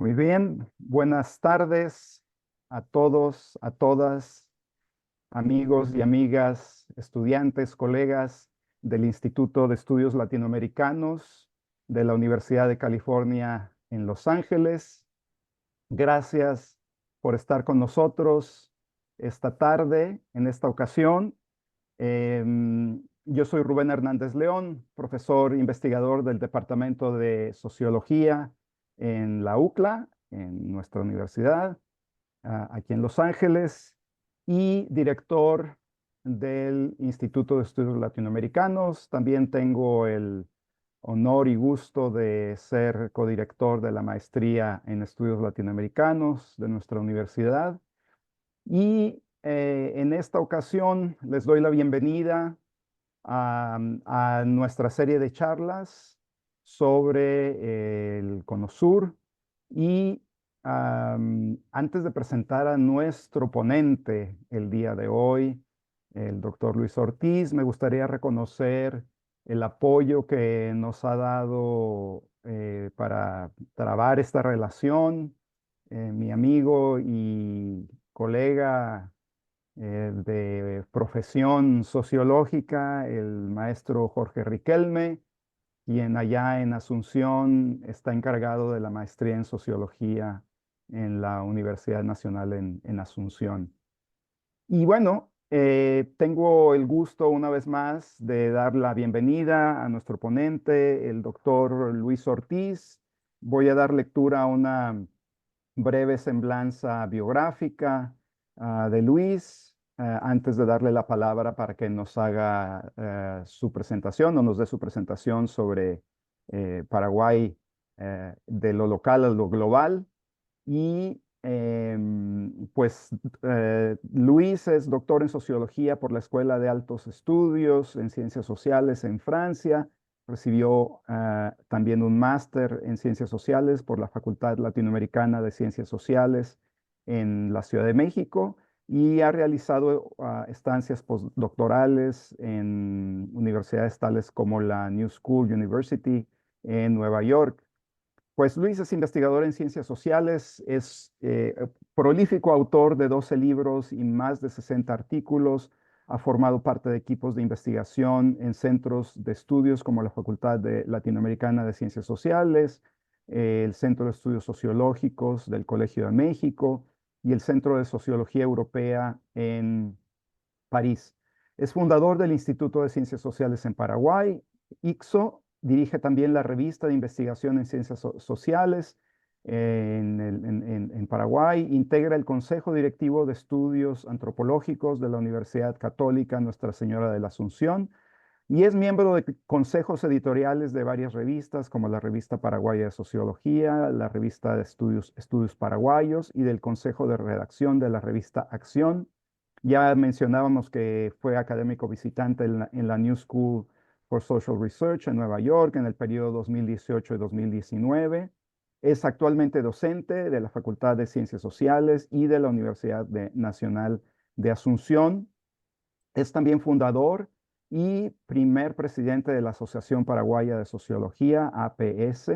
Muy bien, buenas tardes a todos, a todas, amigos y amigas, estudiantes, colegas del Instituto de Estudios Latinoamericanos de la Universidad de California en Los Ángeles. Gracias por estar con nosotros esta tarde, en esta ocasión. Yo soy Rubén Hernández León, profesor investigador del Departamento de Sociología en la UCLA, en nuestra universidad, aquí en Los Ángeles, y director del Instituto de Estudios Latinoamericanos. También tengo el honor y gusto de ser codirector de la maestría en Estudios Latinoamericanos de nuestra universidad. Y en esta ocasión les doy la bienvenida a nuestra serie de charlas sobre el Cono Sur. Y antes de presentar a nuestro ponente el día de hoy, el doctor Luis Ortiz, me gustaría reconocer el apoyo que nos ha dado para trabar esta relación, mi amigo y colega de profesión sociológica, el maestro Jorge Riquelme, quien allá en Asunción está encargado de la maestría en sociología en la Universidad Nacional en Asunción. Y bueno, tengo el gusto una vez más de dar la bienvenida a nuestro ponente, el doctor Luis Ortiz. Voy a dar lectura a una breve semblanza biográfica de Luis, antes de darle la palabra para que nos haga su presentación o nos dé su presentación sobre Paraguay, de lo local a lo global. Y pues Luis es doctor en sociología por la Escuela de Altos Estudios en Ciencias Sociales en Francia. Recibió también un máster en Ciencias Sociales por la Facultad Latinoamericana de Ciencias Sociales en la Ciudad de México y ha realizado estancias postdoctorales en universidades tales como la New School University en Nueva York. Pues Luis es investigador en ciencias sociales, es prolífico autor de 12 libros y más de 60 artículos. Ha formado parte de equipos de investigación en centros de estudios como la Facultad Latinoamericana de Ciencias Sociales, el Centro de Estudios Sociológicos del Colegio de México y el Centro de Sociología Europea en París. Es fundador del Instituto de Ciencias Sociales en Paraguay, ICSO. Dirige también la revista de investigación en ciencias sociales en Paraguay. Integra el Consejo Directivo de Estudios Antropológicos de la Universidad Católica Nuestra Señora de la Asunción y es miembro de consejos editoriales de varias revistas como la Revista Paraguaya de Sociología, la Revista de Estudios Paraguayos y del Consejo de Redacción de la revista Acción. Ya mencionábamos que fue académico visitante en la New School for Social Research en Nueva York en el periodo 2018 y 2019. Es actualmente docente de la Facultad de Ciencias Sociales y de la Universidad Nacional de Asunción. Es también fundador y primer presidente de la Asociación Paraguaya de Sociología, APS.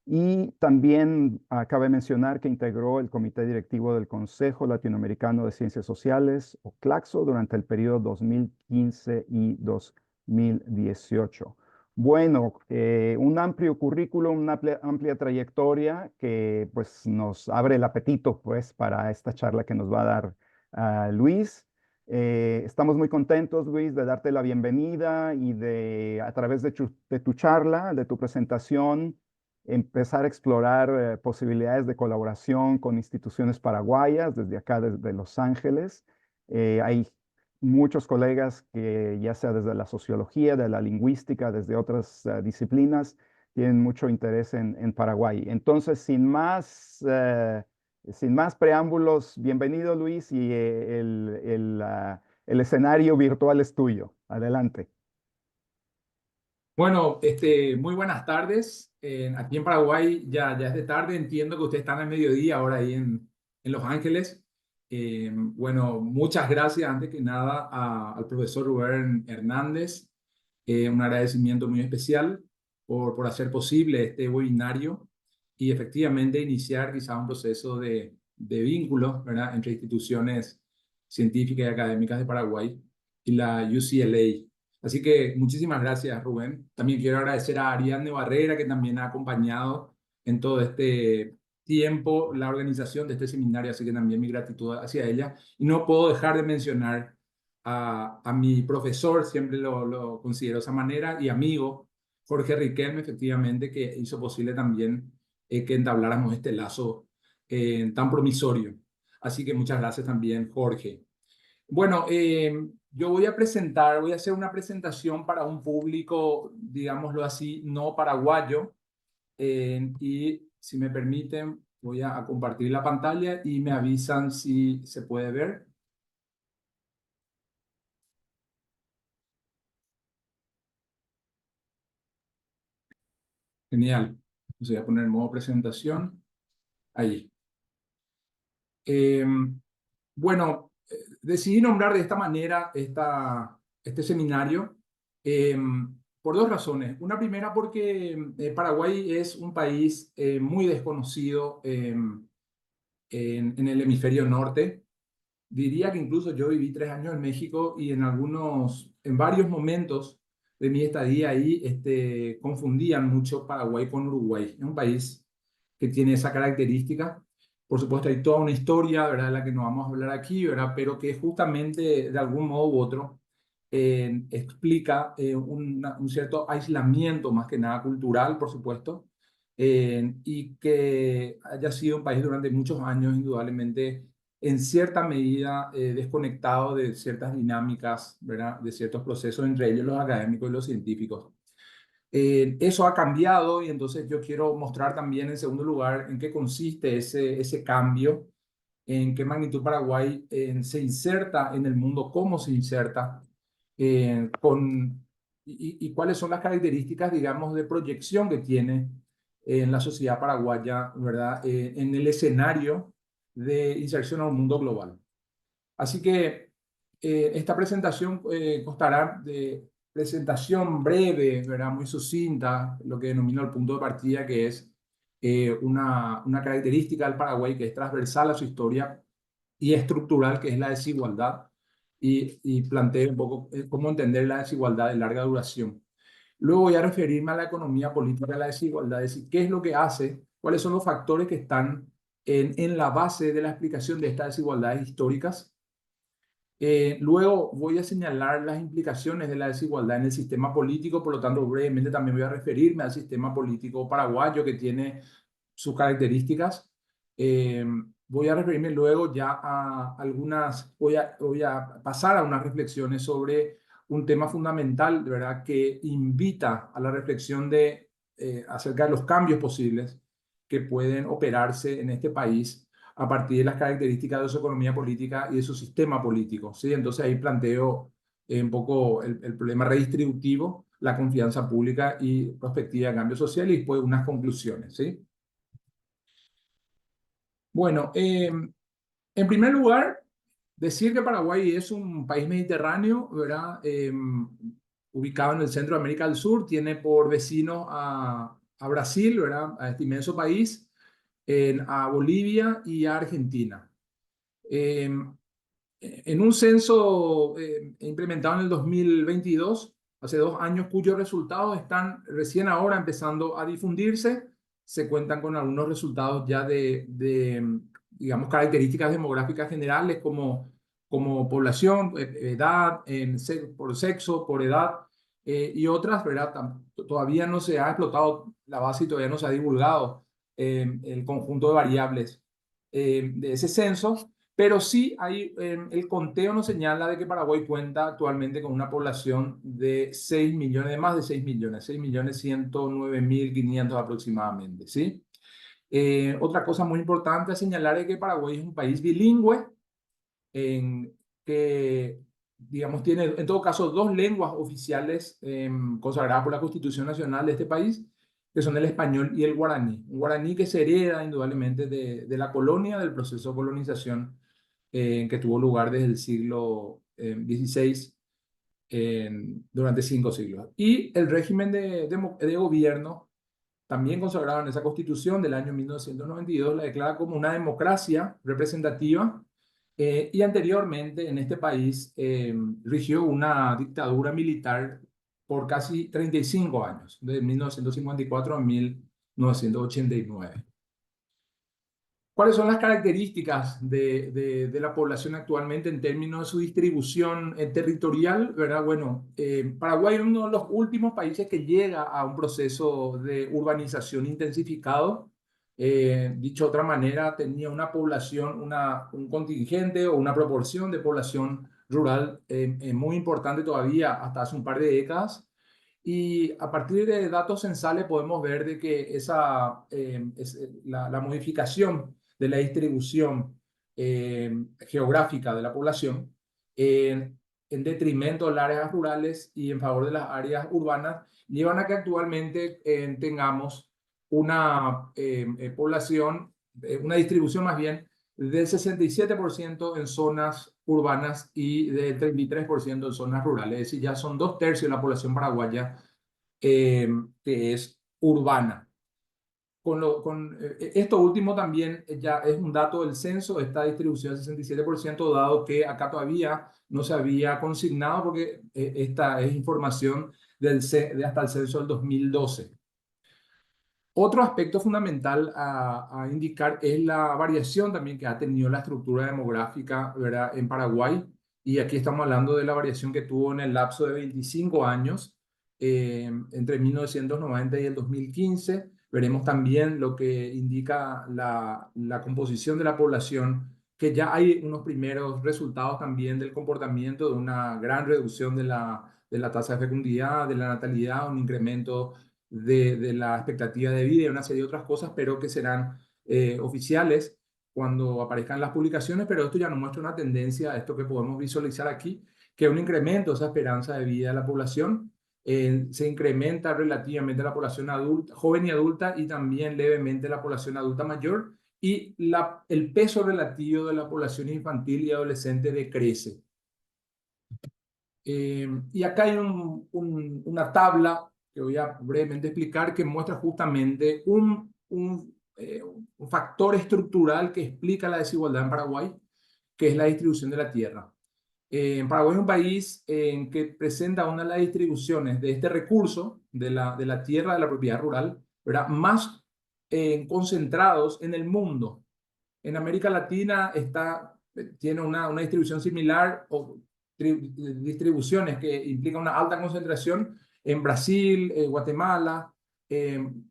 Y también cabe mencionar que integró el comité directivo del Consejo Latinoamericano de Ciencias Sociales, o CLACSO, durante el periodo 2015 y 2018. Bueno, un amplio currículum, una amplia trayectoria que pues nos abre el apetito pues para esta charla que nos va a dar Luis. Estamos muy contentos, Luis, de darte la bienvenida y de, a través de tu charla, de tu presentación, empezar a explorar posibilidades de colaboración con instituciones paraguayas desde acá, desde Los Ángeles. Hay muchos colegas que, ya sea desde la sociología, de la lingüística, desde otras disciplinas, tienen mucho interés en Paraguay. Entonces, sin más preámbulos, bienvenido Luis y el escenario virtual es tuyo. Adelante. Bueno, muy buenas tardes. Aquí en Paraguay ya es de tarde. Entiendo que ustedes están al mediodía ahora ahí en Los Ángeles. Bueno, muchas gracias antes que nada al profesor Rubén Hernández. Un agradecimiento muy especial por hacer posible este webinario. y efectivamente iniciar quizás un proceso de vínculos, ¿verdad?, entre instituciones científicas y académicas de Paraguay y la UCLA. Así que muchísimas gracias, Rubén. También quiero agradecer a Ariadne Barrera, que también ha acompañado en todo este tiempo la organización de este seminario, así que también mi gratitud hacia ella. Y no puedo dejar de mencionar a mi profesor, siempre lo considero de esa manera, y amigo, Jorge Riquelme, efectivamente, que hizo posible también que entabláramos este lazo tan promisorio. Así que muchas gracias también, Jorge. Bueno, yo voy a hacer una presentación para un público, digámoslo así, no paraguayo, y si me permiten, voy a compartir la pantalla y me avisan si se puede ver. Genial. Entonces voy a poner en modo presentación. Ahí. Eh, bueno, decidí nombrar de esta manera este seminario eh, por dos razones. Una primera porque Paraguay es un país muy desconocido en el hemisferio norte. Diría que incluso yo viví 3 años en México y en varios momentos de mi estadía ahí, confundían mucho Paraguay con Uruguay. Es un país que tiene esa característica. Por supuesto, hay toda una historia, ¿verdad?, de la que no vamos a hablar aquí, ¿verdad?, pero que justamente de algún modo u otro explica un cierto aislamiento, más que nada cultural, por supuesto, y que haya sido un país durante muchos años, indudablemente, en cierta medida desconectado de ciertas dinámicas, ¿verdad?, de ciertos procesos, entre ellos los académicos y los científicos. Eso ha cambiado y entonces yo quiero mostrar también, en segundo lugar, en qué consiste ese cambio, en qué magnitud Paraguay se inserta en el mundo, cómo se inserta, y cuáles son las características, digamos, de proyección que tiene en la sociedad paraguaya, ¿verdad?, en el escenario de inserción a un mundo global. Así que esta presentación constará de presentación breve, ¿verdad?, muy sucinta, lo que denomino el punto de partida, que es una característica del Paraguay que es transversal a su historia y estructural, que es la desigualdad, y planteo un poco cómo entender la desigualdad de larga duración. Luego voy a referirme a la economía política de la desigualdad, es decir, qué es lo que hace, cuáles son los factores que están en la base de la explicación de estas desigualdades históricas. Luego voy a señalar las implicaciones de la desigualdad en el sistema político, por lo tanto brevemente también voy a referirme al sistema político paraguayo, que tiene sus características. Eh, Voy a referirme luego ya a voy a pasar a unas reflexiones sobre un tema fundamental, de verdad, que invita a la reflexión acerca de los cambios posibles que pueden operarse en este país a partir de las características de su economía política y de su sistema político, ¿sí? Entonces ahí planteo un poco el problema redistributivo, la confianza pública y perspectiva de cambio social, y después unas conclusiones, ¿sí? Bueno, en primer lugar, decir que Paraguay es un país mediterráneo, ¿verdad? Ubicado en el centro de América del Sur, tiene por vecino a Brasil, ¿verdad?, a este inmenso país, a Bolivia y a Argentina. Eh, en un censo implementado en el 2022, hace 2 años, cuyos resultados están recién ahora empezando a difundirse, se cuentan con algunos resultados ya digamos, características demográficas generales como población, edad, por sexo, por edad, y otras, ¿verdad? Todavía no se ha explotado la base y todavía no se ha divulgado el conjunto de variables de ese censo. Pero sí el conteo nos señala de que Paraguay cuenta actualmente con una población de 6 millones, de más de 6 millones, 6.109.500 aproximadamente, ¿sí? Otra cosa muy importante a señalar es que Paraguay es un país bilingüe, que, digamos, tiene en todo caso 2 lenguas oficiales consagradas por la Constitución Nacional de este país, que son el español y el guaraní. Un guaraní que se hereda indudablemente de la colonia, del proceso de colonización que tuvo lugar desde el siglo XVI durante 5 siglos. Y el régimen de gobierno también consagrado en esa constitución del año 1992, la declara como una democracia representativa y anteriormente en este país rigió una dictadura militar por casi 35 años, de 1954 a 1989. ¿Cuáles son las características de la población actualmente en términos de su distribución territorial? ¿Verdad? Bueno, Paraguay es uno de los últimos países que llega a un proceso de urbanización intensificado. Dicho de otra manera, tenía una población, un contingente o una proporción de población rural muy importante todavía hasta hace un par de décadas. Y a partir de datos censales podemos ver de que la modificación de la distribución geográfica de la población en detrimento de las áreas rurales y en favor de las áreas urbanas llevan a que actualmente tengamos una población, una distribución más bien del 67% en zonas urbanas y del 33% en zonas rurales. Es decir, ya son 2/3 de la población paraguaya que es urbana. Esto último también ya es un dato del censo, esta distribución del 67%, dado que acá todavía no se había consignado porque esta es información de hasta el censo del 2012. Otro aspecto fundamental a indicar es la variación también que ha tenido la estructura demográfica, ¿verdad?, en Paraguay. Y aquí estamos hablando de la variación que tuvo en el lapso de 25 años, entre 1990 y el 2015. Veremos también lo que indica la composición de la población, que ya hay unos primeros resultados también del comportamiento de una gran reducción de la tasa de fecundidad, de la natalidad, un incremento de la expectativa de vida y una serie de otras cosas, pero que serán oficiales cuando aparezcan las publicaciones, pero esto ya nos muestra una tendencia, esto que podemos visualizar aquí, que un incremento de esa esperanza de vida de la población se incrementa relativamente la población adulta, joven y adulta, y también levemente la población adulta mayor, y el peso relativo de la población infantil y adolescente decrece. Y acá hay una tabla que voy a brevemente explicar que muestra justamente un factor estructural que explica la desigualdad en Paraguay, que es la distribución de la tierra. Paraguay es un país en que presenta una de las distribuciones de este recurso, de la tierra, de la propiedad rural, ¿verdad?, más concentrados en el mundo. En América Latina tiene una distribución similar o distribuciones que implican una alta concentración en Brasil, Guatemala, en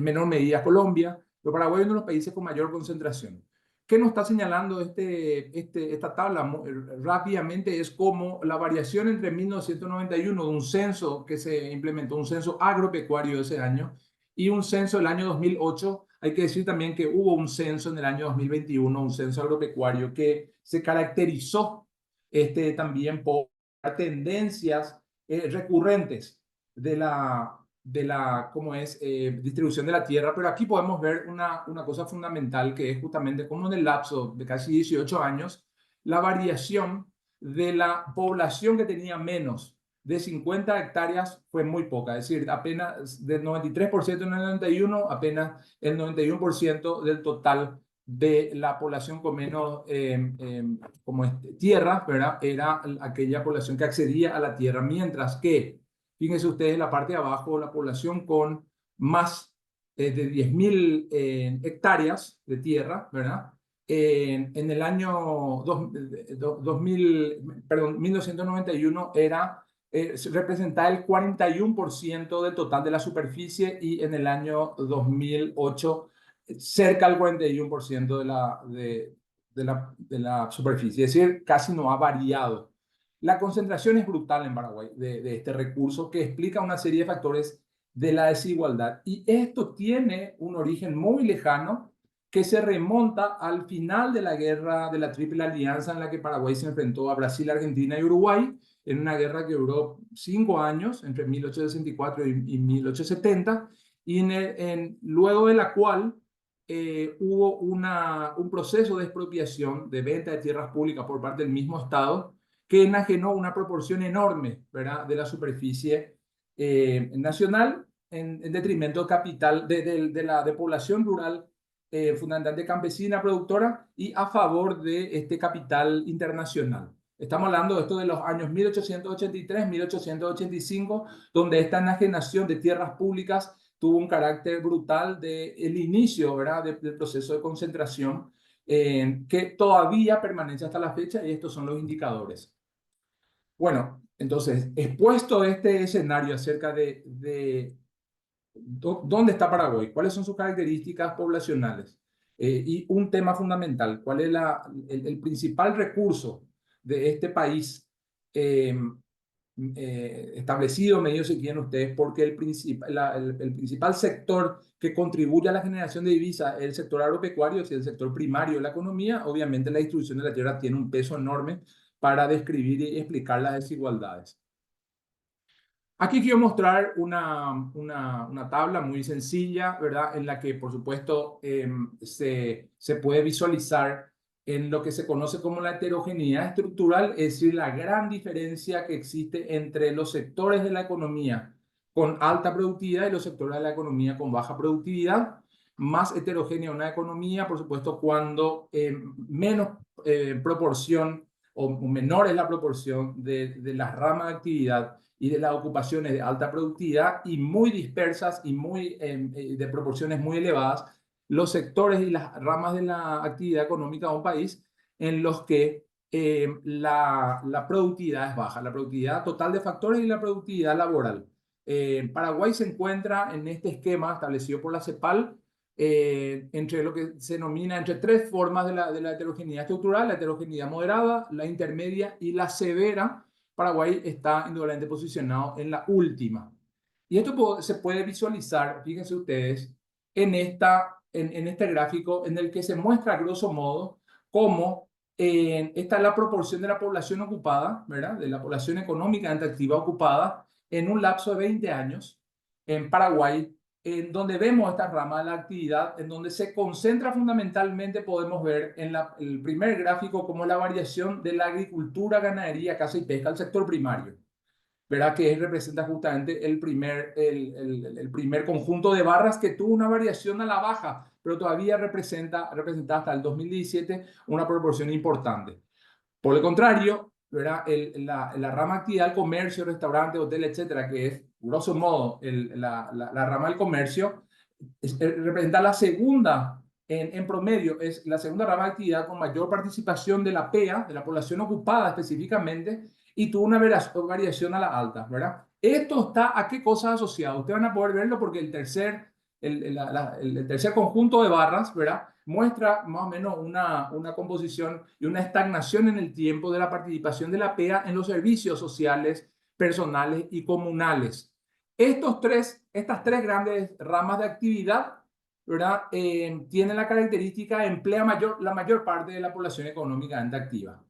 menor medida Colombia, pero Paraguay es uno de los países con mayor concentración. ¿Qué nos está señalando esta tabla rápidamente? Es como la variación entre 1991 de un censo que se implementó, un censo agropecuario de ese año, y un censo del año 2008. Hay que decir también que hubo un censo en el año 2021, un censo agropecuario que se caracterizó también por tendencias recurrentes de la ¿cómo es? Distribución de la tierra, pero aquí podemos ver una cosa fundamental que es justamente como en el lapso de casi 18 años, la variación de la población que tenía menos de 50 hectáreas fue muy poca, es decir, apenas del 93% en el 91, apenas el 91% del total de la población con menos tierra, ¿verdad?, era aquella población que accedía a la tierra, mientras que, fíjense ustedes en la parte de abajo, la población con más de 10.000 hectáreas de tierra, ¿verdad?, en el año 1991 representaba el 41% del total de la superficie, y en el año 2008 cerca del 41% de la superficie, es decir, casi no ha variado. La concentración es brutal en Paraguay de este recurso, que explica una serie de factores de la desigualdad, y esto tiene un origen muy lejano que se remonta al final de la guerra de la Triple Alianza, en la que Paraguay se enfrentó a Brasil, Argentina y Uruguay, en una guerra que duró 5 años, entre 1864 y 1870, y luego de la cual hubo un proceso de expropiación, de venta de tierras públicas por parte del mismo Estado, que enajenó una proporción enorme, ¿verdad?, de la superficie nacional, en detrimento del capital, de población rural, fundamentalmente campesina, productora, y a favor de este capital internacional. Estamos hablando de esto de los años 1883, 1885, donde esta enajenación de tierras públicas tuvo un carácter brutal del inicio, ¿verdad?, del proceso de concentración, que todavía permanece hasta la fecha, y estos son los indicadores. Bueno, entonces, expuesto este escenario acerca de dónde está Paraguay, cuáles son sus características poblacionales, y un tema fundamental, cuál es el principal recurso de este país, eh, establecido, medio si quieren ustedes, porque el principal sector que contribuye a la generación de divisas es el sector agropecuario, es el sector primario de la economía. Obviamente la distribución de la tierra tiene un peso enorme para describir y explicar las desigualdades. Aquí quiero mostrar una tabla muy sencilla, ¿verdad? En la que, por supuesto, se puede visualizar en lo que se conoce como la heterogeneidad estructural, es decir, la gran diferencia que existe entre los sectores de la economía con alta productividad y los sectores de la economía con baja productividad. Más heterogénea una economía, por supuesto, cuando menos proporción o menor es la proporción de las ramas de actividad y de las ocupaciones de alta productividad, y muy dispersas y de proporciones muy elevadas los sectores y las ramas de la actividad económica de un país en los que la productividad es baja, la productividad total de factores y la productividad laboral. Paraguay se encuentra en este esquema establecido por la CEPAL, entre lo que se denomina entre tres formas de la heterogeneidad estructural: la heterogeneidad moderada, la intermedia y la severa. Paraguay está indudablemente posicionado en la última. Y esto se puede visualizar, fíjense ustedes, en este gráfico en el que se muestra, a grosso modo, cómo esta es la proporción de la población ocupada, ¿verdad?, de la población económicamente activa ocupada en un lapso de 20 años en Paraguay, en donde vemos esta rama de la actividad, en donde se concentra fundamentalmente, podemos ver en el primer gráfico, como la variación de la agricultura, ganadería, caza y pesca, el sector primario, ¿verdad?, que representa justamente el primer conjunto de barras que tuvo una variación a la baja, pero todavía representa hasta el 2017 una proporción importante. Por el contrario, ¿verdad?, la rama de actividad, comercio, restaurante, hotel, etcétera, que es, grosso modo, la rama del comercio, representa la segunda, en promedio, es la segunda rama de actividad con mayor participación de la PEA, de la población ocupada específicamente, y tuvo una variación a la alta, ¿verdad? Esto está a qué cosas asociado. Ustedes van a poder verlo porque el tercer conjunto de barras, ¿verdad?, muestra más o menos una composición y una estagnación en el tiempo de la participación de la PEA en los servicios sociales, personales y comunales. Estas tres grandes ramas de actividad, ¿verdad?, tienen la característica de emplear la mayor parte de la población económicamente activa.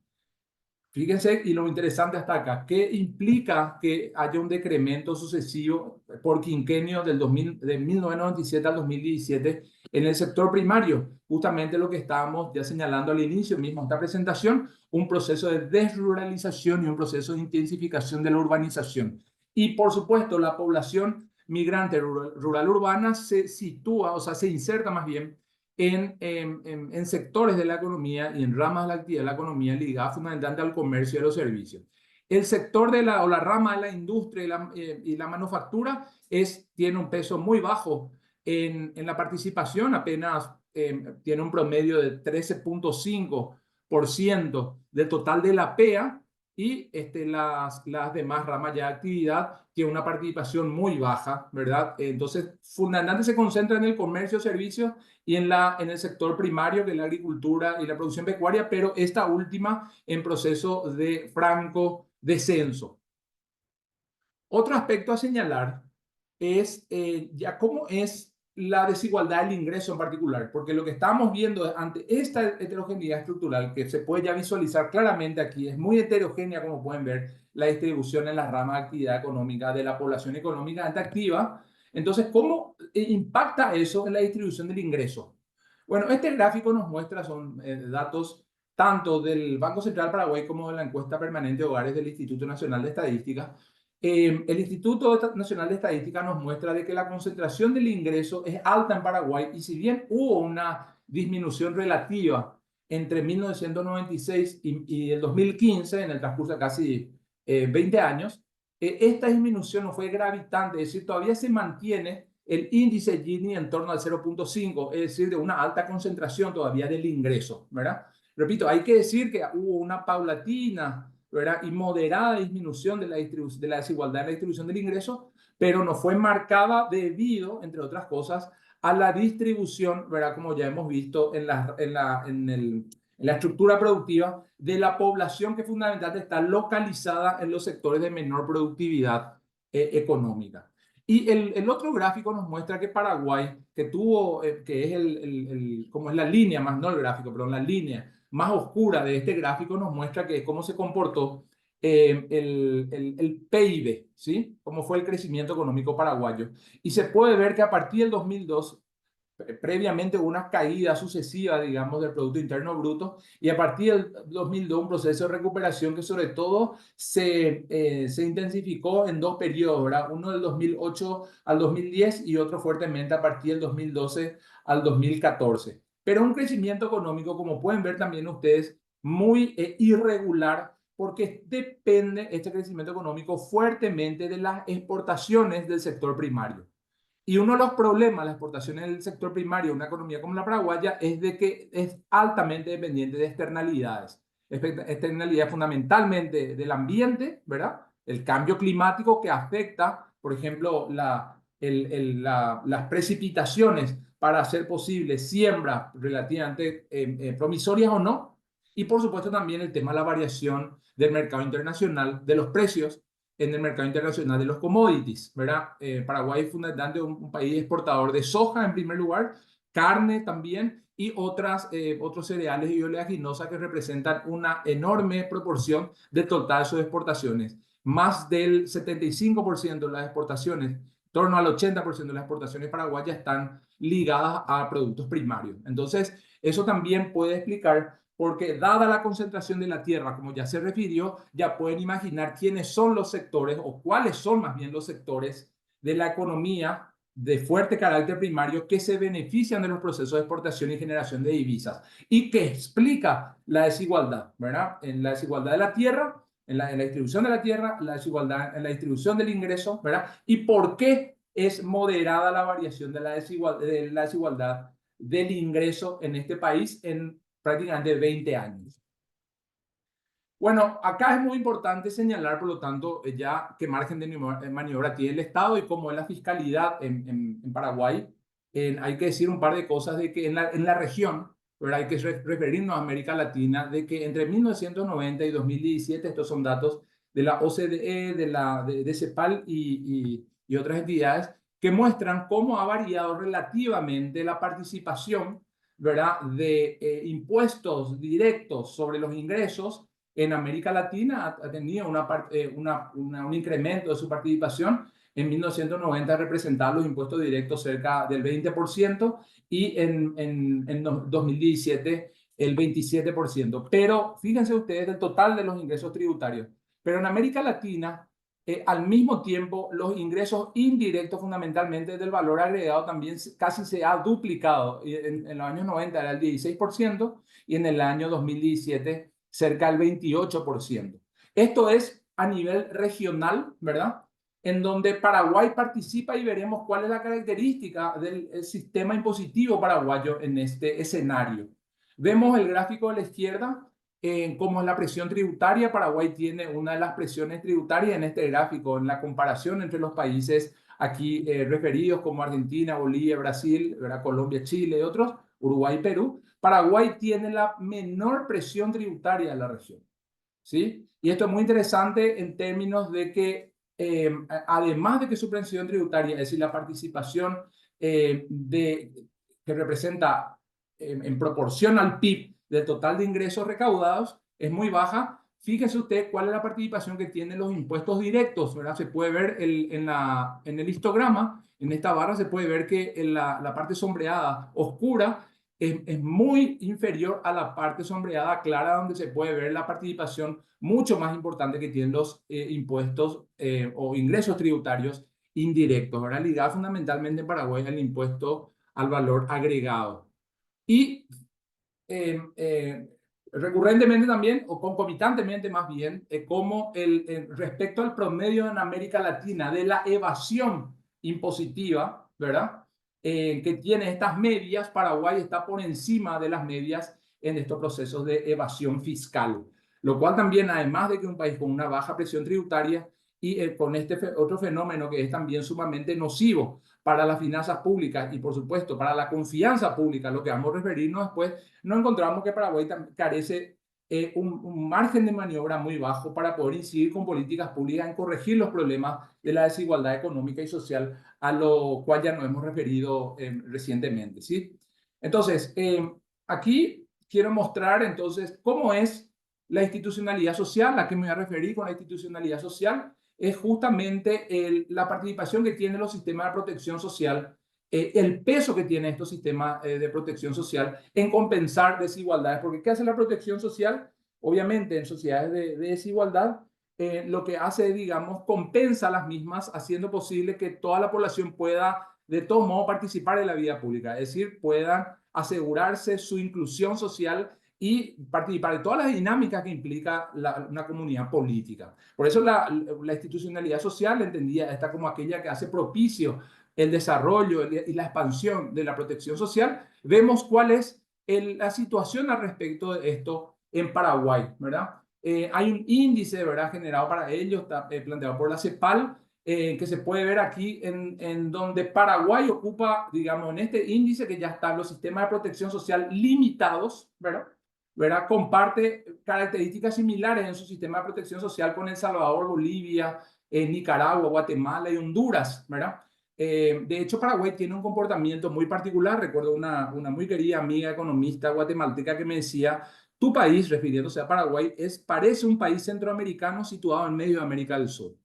Fíjense, y lo interesante hasta acá, ¿qué implica que haya un decremento sucesivo por quinquenio de 1997 al 2017 en el sector primario? Justamente lo que estábamos ya señalando al inicio mismo de esta presentación, un proceso de desruralización y un proceso de intensificación de la urbanización. Y por supuesto, la población migrante rural urbana se sitúa, o sea, se inserta más bien en sectores de la economía y en ramas de la actividad de la economía ligadas fundamentalmente al comercio y a los servicios. El sector o la rama de la industria y la manufactura tiene un peso muy bajo en la participación, apenas tiene un promedio de 13.5% del total de la PEA, y las demás ramas ya de actividad tienen una participación muy baja, ¿verdad? Entonces, fundamentalmente se concentra en el comercio, servicios y en el sector primario, que es la agricultura y la producción pecuaria, pero esta última en proceso de franco descenso. Otro aspecto a señalar es ya cómo es la desigualdad del ingreso en particular, porque lo que estamos viendo ante esta heterogeneidad estructural, que se puede ya visualizar claramente aquí, es muy heterogénea, como pueden ver, la distribución en las ramas de actividad económica de la población económicamente activa. Entonces, ¿cómo impacta eso en la distribución del ingreso? Bueno, este gráfico nos muestra, son datos tanto del Banco Central Paraguay como de la encuesta permanente de hogares del Instituto Nacional de Estadística, El Instituto Nacional de Estadística nos muestra de que la concentración del ingreso es alta en Paraguay y si bien hubo una disminución relativa entre 1996 y el 2015, en el transcurso de casi 20 años, esta disminución no fue gravitante, es decir, todavía se mantiene el índice Gini en torno al 0,5, es decir, de una alta concentración todavía del ingreso, ¿verdad? Repito, hay que decir que hubo una paulatina, ¿verdad? Y moderada disminución de de la desigualdad en la distribución del ingreso, pero no fue marcada debido, entre otras cosas, a la distribución, ¿verdad? Como ya hemos visto en la estructura productiva de la población que fundamentalmente está localizada en los sectores de menor productividad económica. Y el otro gráfico nos muestra que Paraguay, que tuvo, que es como es la línea, más no el gráfico, pero la línea más oscura de este gráfico nos muestra que cómo se comportó el PIB, ¿sí? Cómo fue el crecimiento económico paraguayo. Y se puede ver que a partir del 2002, previamente hubo una caída sucesiva, digamos, del Producto Interno Bruto, y a partir del 2002 un proceso de recuperación que sobre todo se intensificó en dos periodos, ¿verdad? Uno del 2008 al 2010 y otro fuertemente a partir del 2012 al 2014. Pero un crecimiento económico, como pueden ver también ustedes, muy irregular, porque depende este crecimiento económico fuertemente de las exportaciones del sector primario. Y uno de los problemas de las exportaciones del sector primario, una economía como la paraguaya, es de que es altamente dependiente de externalidades. Externalidades fundamentalmente del ambiente, ¿verdad? El cambio climático que afecta, por ejemplo, las precipitaciones para hacer posible siembras relativamente promisorias o no. Y por supuesto también el tema de la variación del mercado internacional, de los precios en el mercado internacional de los commodities, ¿verdad? Paraguay es fundamentalmente un país exportador de soja en primer lugar, carne también y otros cereales y oleaginosas que representan una enorme proporción del total de sus exportaciones. Más del 75% de las exportaciones, en torno al 80% de las exportaciones paraguayas están ligadas a productos primarios. Entonces, eso también puede explicar porque dada la concentración de la tierra, como ya se refirió, ya pueden imaginar quiénes son los sectores o cuáles son más bien los sectores de la economía de fuerte carácter primario que se benefician de los procesos de exportación y generación de divisas y que explica la desigualdad, ¿verdad? En la desigualdad de la tierra, en la distribución de la tierra, la desigualdad en la distribución del ingreso, ¿verdad? Y por qué es moderada la variación de la desigualdad del ingreso en este país en prácticamente 20 años. Bueno, acá es muy importante señalar, por lo tanto, ya qué margen de maniobra tiene el Estado y cómo es la fiscalidad en Paraguay. Hay que decir un par de cosas de que en la región, pero hay que referirnos a América Latina, de que entre 1990 y 2017, estos son datos de la OCDE, de CEPAL y otras entidades, que muestran cómo ha variado relativamente la participación, ¿verdad?, de impuestos directos sobre los ingresos en América Latina ha tenido un incremento de su participación. En 1990 representaba los impuestos directos cerca del 20% y en 2017 el 27%. Pero fíjense ustedes del total de los ingresos tributarios. Pero en América Latina, al mismo tiempo, los ingresos indirectos fundamentalmente del valor agregado también casi se ha duplicado. En los años 90 era el 16% y en el año 2017 cerca del 28%. Esto es a nivel regional, ¿verdad? En donde Paraguay participa y veremos cuál es la característica del sistema impositivo paraguayo en este escenario. Vemos el gráfico de la izquierda, cómo es la presión tributaria. Paraguay tiene una de las presiones tributarias en este gráfico, en la comparación entre los países aquí referidos como Argentina, Bolivia, Brasil, ¿verdad? Colombia, Chile y otros, Uruguay y Perú. Paraguay tiene la menor presión tributaria de la región, ¿sí? Y esto es muy interesante en términos de que, además de que su presión tributaria, es decir, la participación que representa en proporción al PIB del total de ingresos recaudados, es muy baja. Fíjese usted cuál es la participación que tienen los impuestos directos, ¿verdad? Se puede ver en el histograma, en esta barra se puede ver que en la parte sombreada oscura es muy inferior a la parte sombreada clara, donde se puede ver la participación mucho más importante que tienen los impuestos o ingresos tributarios indirectos, ¿verdad? Ligados fundamentalmente en Paraguay al impuesto al valor agregado. Y recurrentemente también, o concomitantemente más bien, como respecto al promedio en América Latina de la evasión impositiva, ¿verdad? Que tiene estas medias, Paraguay está por encima de las medias en estos procesos de evasión fiscal, lo cual también, además de que un país con una baja presión tributaria y con este otro fenómeno que es también sumamente nocivo para las finanzas públicas y, por supuesto, para la confianza pública, lo que vamos a referirnos después, no encontramos que Paraguay carece un margen de maniobra muy bajo para poder incidir con políticas públicas en corregir los problemas de la desigualdad económica y social, a lo cual ya nos hemos referido recientemente, ¿sí? Entonces, aquí quiero mostrar entonces cómo es la institucionalidad social. ¿A qué me voy a referir con la institucionalidad social? Es justamente la participación que tienen los sistemas de protección social, el peso que tiene estos sistemas de protección social en compensar desigualdades. Porque ¿qué hace la protección social? Obviamente, en sociedades de desigualdad, lo que hace, digamos, compensa las mismas, haciendo posible que toda la población pueda, de todo modo, participar en la vida pública, es decir, puedan asegurarse su inclusión social y participar de todas las dinámicas que implica una comunidad política. Por eso la institucionalidad social entendía está como aquella que hace propicio el desarrollo y la expansión de la protección social. Vemos cuál es la situación al respecto de esto en Paraguay, ¿verdad? Hay un índice, ¿verdad?, generado para ello, está planteado por la CEPAL, que se puede ver aquí en donde Paraguay ocupa, digamos, en este índice que ya están los sistemas de protección social limitados, ¿verdad? ¿Verdad? Comparte características similares en su sistema de protección social con El Salvador, Bolivia, Nicaragua, Guatemala y Honduras, ¿verdad? De hecho, Paraguay tiene un comportamiento muy particular. Recuerdo una muy querida amiga economista guatemalteca que me decía, tu país, refiriéndose a Paraguay, parece un país centroamericano situado en medio de América del Sur.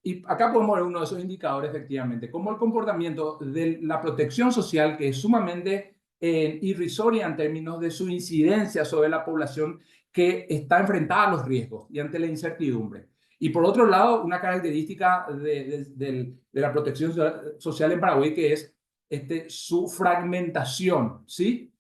Y acá podemos ver uno de esos indicadores, efectivamente, como el comportamiento de la protección social, que es sumamente irrisoria en términos de su incidencia sobre la población que está enfrentada a los riesgos y ante la incertidumbre. Y por otro lado, una característica de la protección social en Paraguay, que es su fragmentación, ¿sí?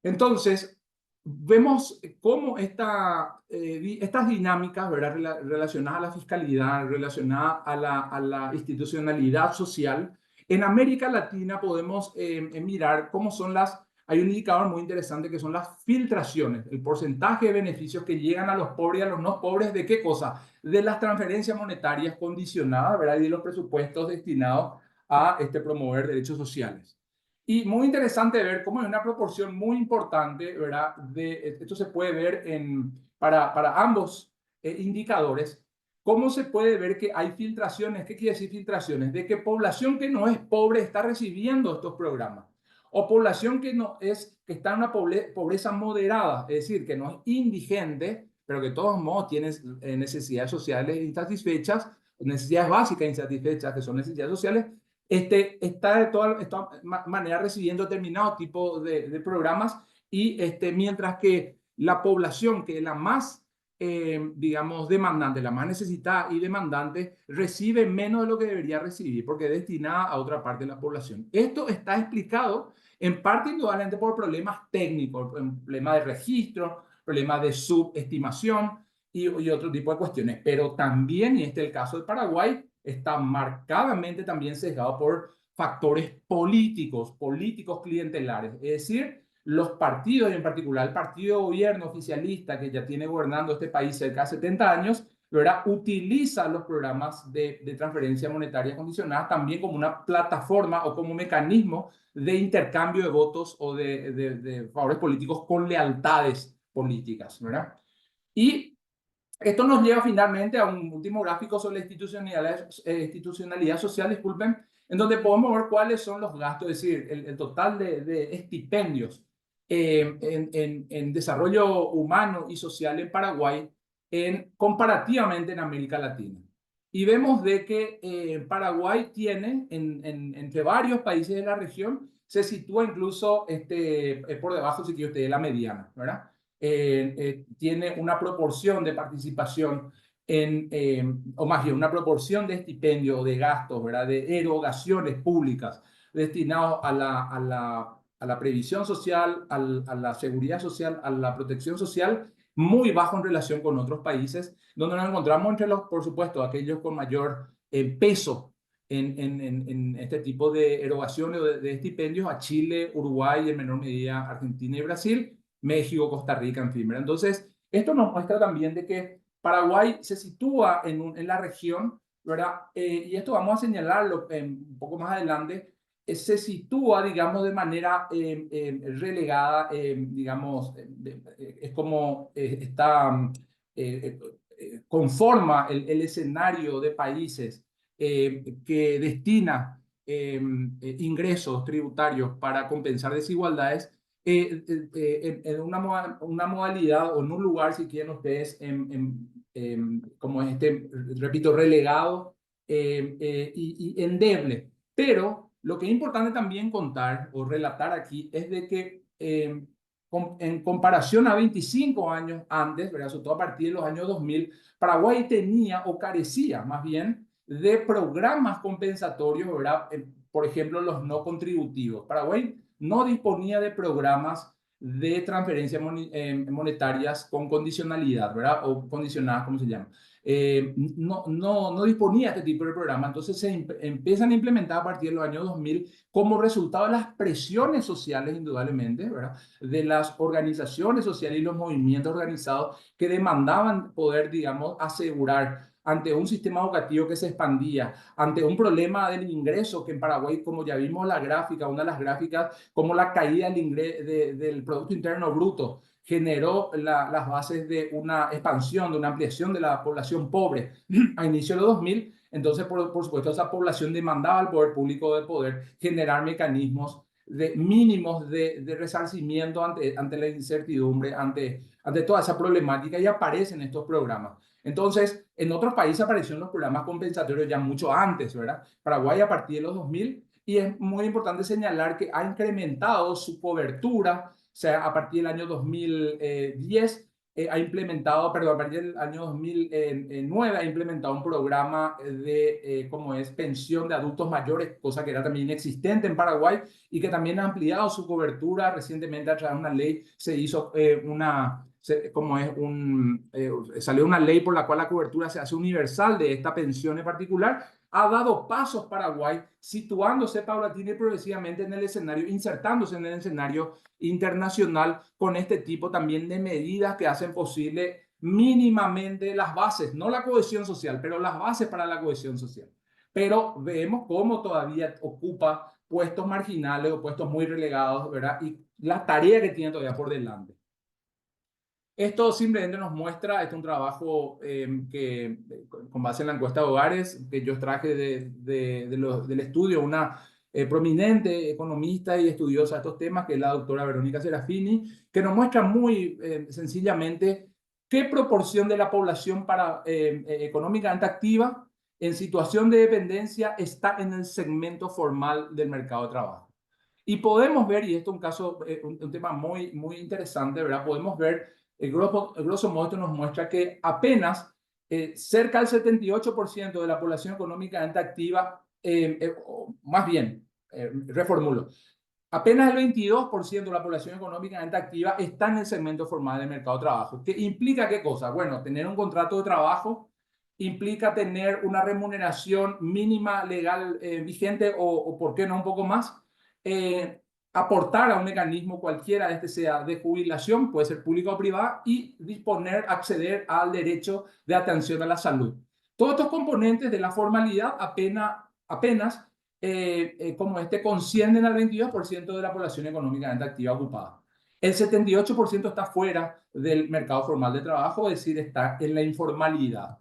Entonces, vemos cómo estas dinámicas, ¿verdad?, relacionadas a la fiscalidad, relacionadas a la institucionalidad social, en América Latina podemos mirar cómo son hay un indicador muy interesante que son las filtraciones, el porcentaje de beneficios que llegan a los pobres y a los no pobres. ¿De qué cosa? De las transferencias monetarias condicionadas, ¿verdad?, y de los presupuestos destinados a promover derechos sociales. Y muy interesante ver cómo hay una proporción muy importante, ¿verdad? Esto se puede ver para ambos indicadores, cómo se puede ver que hay filtraciones. ¿Qué quiere decir filtraciones? De que población que no es pobre está recibiendo estos programas. O población que está en una pobreza moderada, es decir, que no es indigente, pero que de todos modos tiene necesidades sociales insatisfechas, necesidades básicas insatisfechas, que son necesidades sociales, está de toda manera recibiendo determinado tipo de programas, y mientras que la población que es la más, digamos, demandante, la más necesitada y demandante, recibe menos de lo que debería recibir porque es destinada a otra parte de la población. Esto está explicado en parte indudablemente por problemas técnicos, problemas de registro, problemas de subestimación y otro tipo de cuestiones, pero también, y este es el caso de Paraguay, está marcadamente también sesgado por factores políticos clientelares. Es decir, los partidos, y en particular el partido de gobierno oficialista que ya tiene gobernando este país cerca de 70 años, ¿verdad?, utiliza los programas de transferencia monetaria condicionada también como una plataforma o como mecanismo de intercambio de votos o de favores políticos con lealtades políticas, ¿verdad? Y esto nos lleva finalmente a un último gráfico sobre la institucionalidad social, disculpen, en donde podemos ver cuáles son los gastos, es decir, el total de estipendios en desarrollo humano y social en Paraguay comparativamente en América Latina. Y vemos de que Paraguay tiene, entre varios países de la región, se sitúa incluso por debajo, si quiere usted, de la mediana, ¿verdad? Tiene una proporción de participación o más bien una proporción de estipendio o de gastos, ¿verdad? De erogaciones públicas destinados a la previsión social, a la seguridad social, a la protección social, muy bajo en relación con otros países, donde nos encontramos entre los, por supuesto, aquellos con mayor peso en este tipo de erogaciones o de estipendios, a Chile, Uruguay y en menor medida Argentina y Brasil, México, Costa Rica, en fin. ¿Verdad? Entonces, esto nos muestra también de que Paraguay se sitúa en la región, ¿verdad? Y esto vamos a señalarlo un poco más adelante, se sitúa, digamos, de manera relegada, digamos, es como está, conforma el escenario de países que destina ingresos tributarios para compensar desigualdades en una modalidad o en un lugar, si quieren ustedes, como repito, relegado y endeble. Pero lo que es importante también contar o relatar aquí es de que en comparación a 25 años antes, ¿verdad? Sobre todo a partir de los años 2000, Paraguay tenía o carecía más bien de programas compensatorios, ¿verdad? Por ejemplo, los no contributivos. Paraguay no disponía de programas de transferencias monetarias con condicionalidad, ¿verdad? O condicionadas, ¿cómo se llama? No disponía de este tipo de programa, entonces se empiezan a implementar a partir de los años 2000 como resultado de las presiones sociales, indudablemente, ¿verdad? De las organizaciones sociales y los movimientos organizados que demandaban poder, digamos, asegurar ante un sistema educativo que se expandía, ante un problema del ingreso, que en Paraguay, como ya vimos la gráfica, una de las gráficas, como la caída del Producto Interno Bruto generó las bases de una expansión, de una ampliación de la población pobre a inicio de los 2000. Entonces, por supuesto, esa población demandaba al poder público de poder generar mecanismos mínimos de resarcimiento ante la incertidumbre, ante toda esa problemática, y aparecen estos programas. Entonces, en otros países aparecieron los programas compensatorios ya mucho antes, ¿verdad? Paraguay a partir de los 2000, y es muy importante señalar que ha incrementado su cobertura, o sea, a partir del año 2010 ha implementado, perdón, a partir del año 2009 ha implementado un programa como es pensión de adultos mayores, cosa que era también inexistente en Paraguay y que también ha ampliado su cobertura. Recientemente a través de una ley se hizo salió una ley por la cual la cobertura se hace universal de esta pensión en particular. Ha dado pasos Paraguay, situándose paulatina y progresivamente en el escenario, insertándose en el escenario internacional con este tipo también de medidas que hacen posible mínimamente las bases, no la cohesión social, pero las bases para la cohesión social. Pero vemos cómo todavía ocupa puestos marginales o puestos muy relegados, ¿verdad? Y la tarea que tiene todavía por delante. Esto simplemente nos muestra, este es un trabajo con base en la encuesta de hogares que yo traje del estudio, una prominente economista y estudiosa de estos temas, que es la doctora Verónica Serafini, que nos muestra muy sencillamente qué proporción de la población económicamente activa en situación de dependencia está en el segmento formal del mercado de trabajo. Y podemos ver, y esto es un caso, un tema muy, muy interesante, ¿verdad? Podemos ver, grosso modo, esto nos muestra que apenas cerca del 78% de la población económicamente activa, más bien, reformulo, apenas el 22% de la población económicamente activa está en el segmento formal del mercado de trabajo. ¿Qué implica qué cosa? Bueno, tener un contrato de trabajo implica tener una remuneración mínima legal vigente o, ¿por qué no, un poco más? Aportar a un mecanismo cualquiera, sea de jubilación, puede ser pública o privada, y acceder al derecho de atención a la salud. Todos estos componentes de la formalidad apenas concienden al 22% de la población económicamente activa ocupada. El 78% está fuera del mercado formal de trabajo, es decir, está en la informalidad.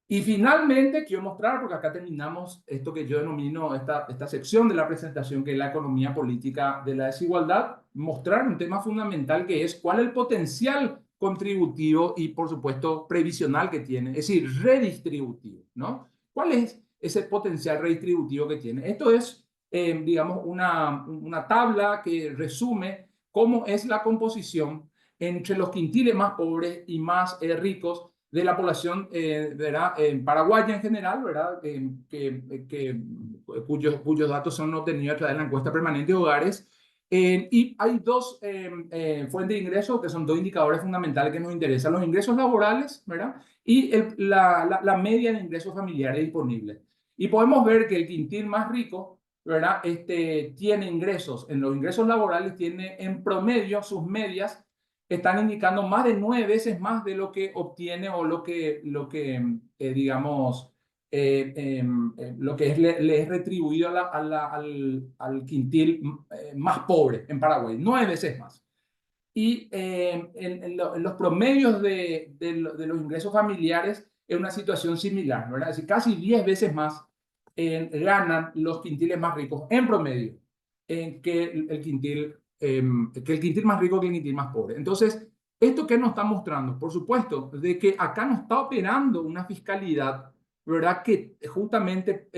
Y finalmente quiero mostrar, porque acá terminamos esto que yo denomino esta sección de la presentación, que es la economía política de la desigualdad, mostrar un tema fundamental que es cuál es el potencial contributivo y, por supuesto, previsional que tiene, es decir, redistributivo, ¿no? ¿Cuál es ese potencial redistributivo que tiene? Esto es digamos, una tabla que resume cómo es la composición entre los quintiles más pobres y más ricos de la población, ¿verdad? Paraguaya en general, ¿verdad? Cuyos datos son obtenidos a través de la encuesta permanente de hogares. Y hay dos fuentes de ingresos que son dos indicadores fundamentales que nos interesan: los ingresos laborales, ¿verdad? Y la media de ingresos familiares disponibles. Y podemos ver que el quintil más rico, ¿verdad? Tiene ingresos, en los ingresos laborales tiene en promedio sus medias están indicando más de 9 veces más de lo que obtiene o digamos, lo que le es retribuido al quintil más pobre en Paraguay, 9 veces más. Y en los promedios de los ingresos familiares es una situación similar, ¿verdad? Es decir, casi 10 veces más ganan los quintiles más ricos en promedio que el quintil más rico que el quintil más pobre. Entonces, ¿esto qué nos está mostrando? Por supuesto, de que acá no está operando una fiscalidad, ¿verdad? Que justamente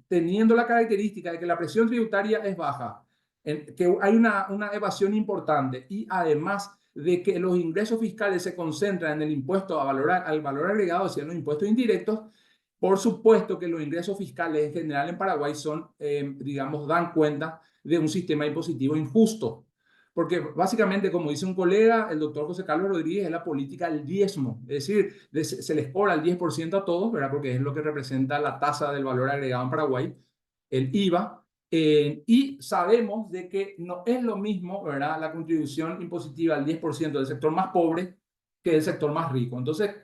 teniendo la característica de que la presión tributaria es baja, que hay una evasión importante y además de que los ingresos fiscales se concentran en el impuesto al valor agregado, o sea, en los impuestos indirectos. Por supuesto que los ingresos fiscales en general en Paraguay son, digamos, dan cuenta de un sistema impositivo injusto. Porque básicamente, como dice un colega, el doctor José Carlos Rodríguez, es la política del diezmo. Es decir, se les cobra el 10% a todos, ¿verdad? Porque es lo que representa la tasa del valor agregado en Paraguay, el IVA. Y sabemos de que no es lo mismo, ¿verdad?, la contribución impositiva al 10% del sector más pobre que del sector más rico. Entonces,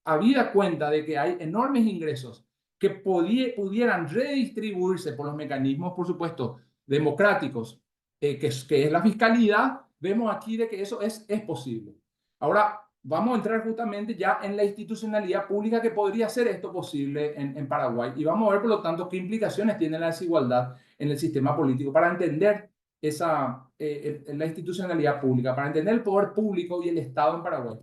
habida cuenta de que hay enormes ingresos que pudieran redistribuirse por los mecanismos, por supuesto, democráticos, que es la fiscalidad, vemos aquí de que eso es posible. Ahora, vamos a entrar justamente ya en la institucionalidad pública que podría hacer esto posible en Paraguay, y vamos a ver, por lo tanto, qué implicaciones tiene la desigualdad en el sistema político para entender la institucionalidad pública, para entender el poder público y el Estado en Paraguay.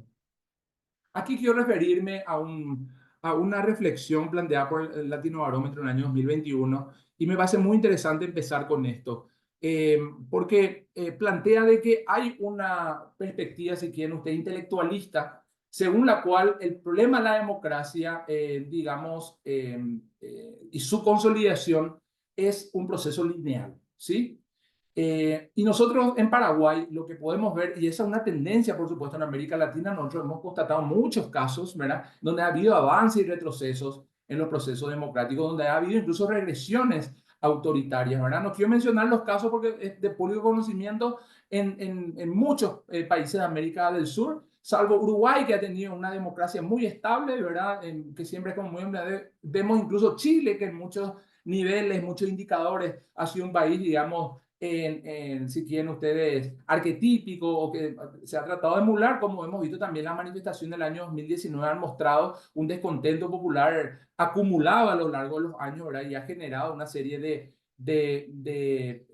Aquí quiero referirme a una reflexión planteada por el Latinobarómetro en el año 2021, y me parece muy interesante empezar con esto, porque plantea de que hay una perspectiva, si quieren usted, intelectualista, según la cual el problema de la democracia, digamos, y su consolidación es un proceso lineal, ¿sí? Y nosotros en Paraguay lo que podemos ver, y esa es una tendencia, por supuesto, en América Latina, nosotros hemos constatado muchos casos, ¿verdad?, donde ha habido avances y retrocesos en los procesos democráticos, donde ha habido incluso regresiones autoritarias, ¿verdad? No quiero mencionar los casos porque es de público conocimiento en muchos países de América del Sur, salvo Uruguay, que ha tenido una democracia muy estable, ¿verdad?, que siempre es como muy... Vemos incluso Chile, que en muchos niveles, muchos indicadores, ha sido un país, digamos, si quieren ustedes, arquetípico, o que se ha tratado de emular, como hemos visto también la manifestación del año 2019 han mostrado un descontento popular acumulado a lo largo de los años, ¿verdad? Y ha generado una serie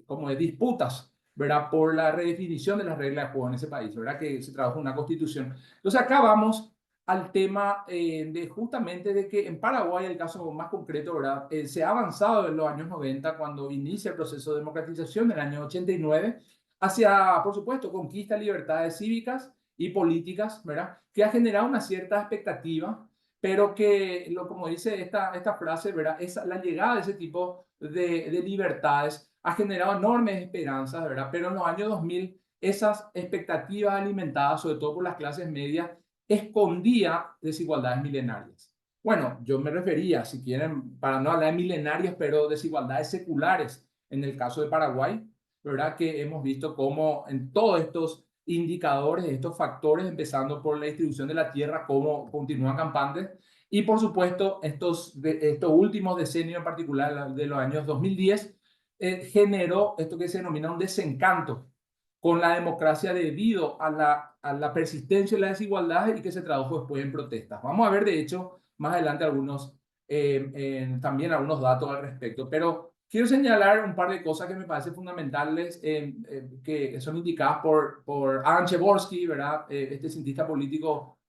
como de disputas, ¿verdad?, por la redefinición de las reglas de juego en ese país, ¿verdad?, que se trabaja una constitución. Entonces acá vamos al tema de justamente de que en Paraguay, el caso más concreto, ¿verdad?, se ha avanzado en los años 90, cuando inicia el proceso de democratización del año 89, hacia, por supuesto, conquista de libertades cívicas y políticas, ¿verdad?, que ha generado una cierta expectativa, pero que, como dice esta frase, ¿verdad?, la llegada de ese tipo de libertades ha generado enormes esperanzas, ¿verdad?, pero en los años 2000 esas expectativas alimentadas, sobre todo por las clases medias, escondía desigualdades milenarias. Bueno, yo me refería, si quieren, para no hablar de milenarias, pero desigualdades seculares en el caso de Paraguay, ¿verdad?, que hemos visto cómo en todos estos indicadores, estos factores, empezando por la distribución de la tierra, cómo continúan campantes, y por supuesto estos últimos decenios, en particular de los años 2010, generó esto que se denomina un desencanto con la democracia debido a la persistencia de la desigualdad, y que se tradujo después en protestas. Vamos a ver, de hecho, más adelante también algunos datos al respecto, pero quiero señalar un par de cosas que me parecen fundamentales, que son indicadas por Adam Przeworski, ¿verdad?, este cientista político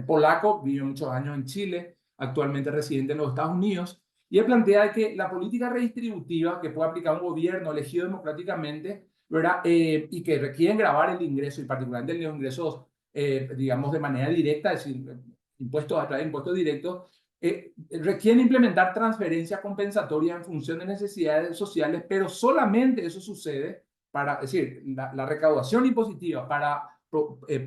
polaco, vivió muchos años en Chile, actualmente residente en los Estados Unidos, Y él plantea que la política redistributiva que puede aplicar un gobierno elegido democráticamente, ¿verdad? Y que requieren grabar el ingreso, y particularmente los ingresos, digamos, de manera directa, es decir, impuestos a través de impuestos directos, requieren implementar transferencias compensatorias en función de necesidades sociales, pero solamente eso sucede para, es decir, la recaudación impositiva para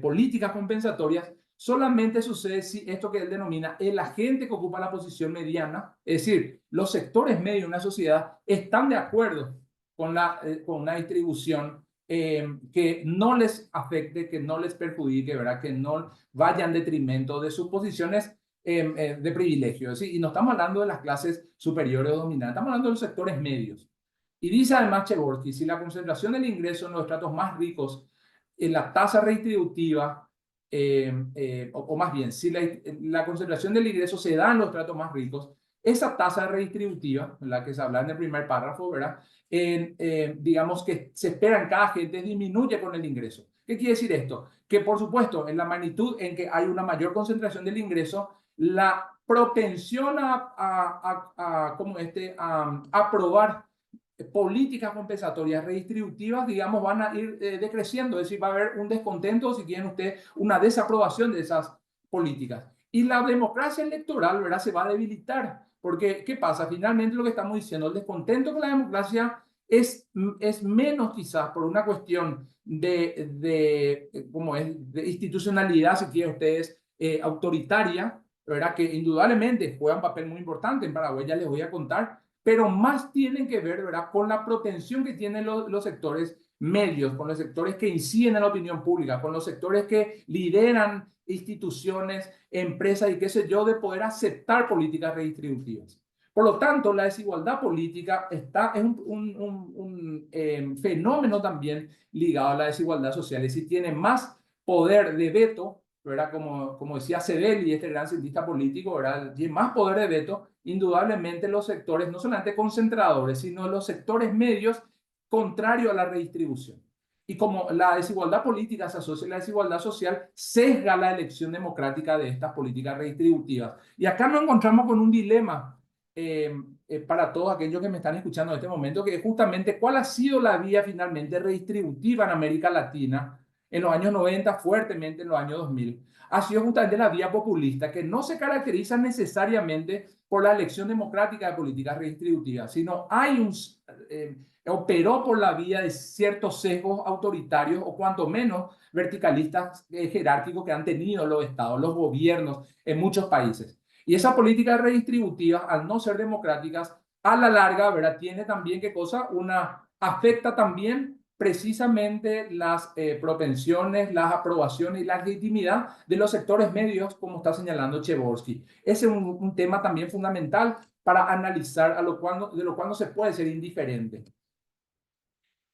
políticas compensatorias solamente sucede si esto que él denomina el agente que ocupa la posición mediana, es decir, los sectores medios de una sociedad están de acuerdo con una distribución que no les afecte, que no les perjudique, ¿verdad? Que no vaya en detrimento de sus posiciones de privilegio. ¿Sí? Y no estamos hablando de las clases superiores o dominantes, estamos hablando de los sectores medios. Y dice además Chevorky, si la concentración del ingreso en los estratos más ricos, en la tasa redistributiva, o más bien, si la concentración del ingreso se da en los estratos más ricos, esa tasa redistributiva, la que se habla en el primer párrafo, ¿verdad? Digamos que se espera en cada gente disminuye con el ingreso. ¿Qué quiere decir esto? Que por supuesto, en la magnitud en que hay una mayor concentración del ingreso, la propensión a aprobar políticas compensatorias redistributivas, digamos, van a ir decreciendo, es decir, va a haber un descontento, si quieren ustedes, una desaprobación de esas políticas. Y la democracia electoral, ¿verdad?, se va a debilitar, porque ¿qué pasa? Finalmente lo que estamos diciendo, el descontento con la democracia es menos quizás por una cuestión ¿cómo es?, de institucionalidad, si quieren ustedes, autoritaria, ¿verdad?, que indudablemente juega un papel muy importante en Paraguay, ya les voy a contar, pero más tienen que ver, ¿verdad?, con la propensión que tienen los sectores medios, con los sectores que inciden en la opinión pública, con los sectores que lideran instituciones, empresas y qué sé yo, de poder aceptar políticas redistributivas. Por lo tanto, la desigualdad política es un fenómeno también ligado a la desigualdad social. Es decir, tiene más poder de veto, ¿verdad? Como decía Sebel y este gran cientista político, ¿verdad? Tiene más poder de veto, indudablemente los sectores, no solamente concentradores, sino los sectores medios contrarios a la redistribución. Y como la desigualdad política se asocia a la desigualdad social, sesga la elección democrática de estas políticas redistributivas. Y acá nos encontramos con un dilema para todos aquellos que me están escuchando en este momento, que es justamente cuál ha sido la vía finalmente redistributiva en América Latina en los años 90, fuertemente en los años 2000. Ha sido justamente la vía populista, que no se caracteriza necesariamente por la elección democrática de políticas redistributivas, sino operó por la vía de ciertos sesgos autoritarios o cuanto menos verticalistas jerárquicos que han tenido los estados, los gobiernos en muchos países. Y esas políticas redistributivas, al no ser democráticas, a la larga, ¿verdad?, tiene también, ¿qué cosa? Afecta también precisamente las propensiones, las aprobaciones y la legitimidad de los sectores medios, como está señalando Chevorky. Ese es un tema también fundamental para analizar de lo cual no se puede ser indiferente.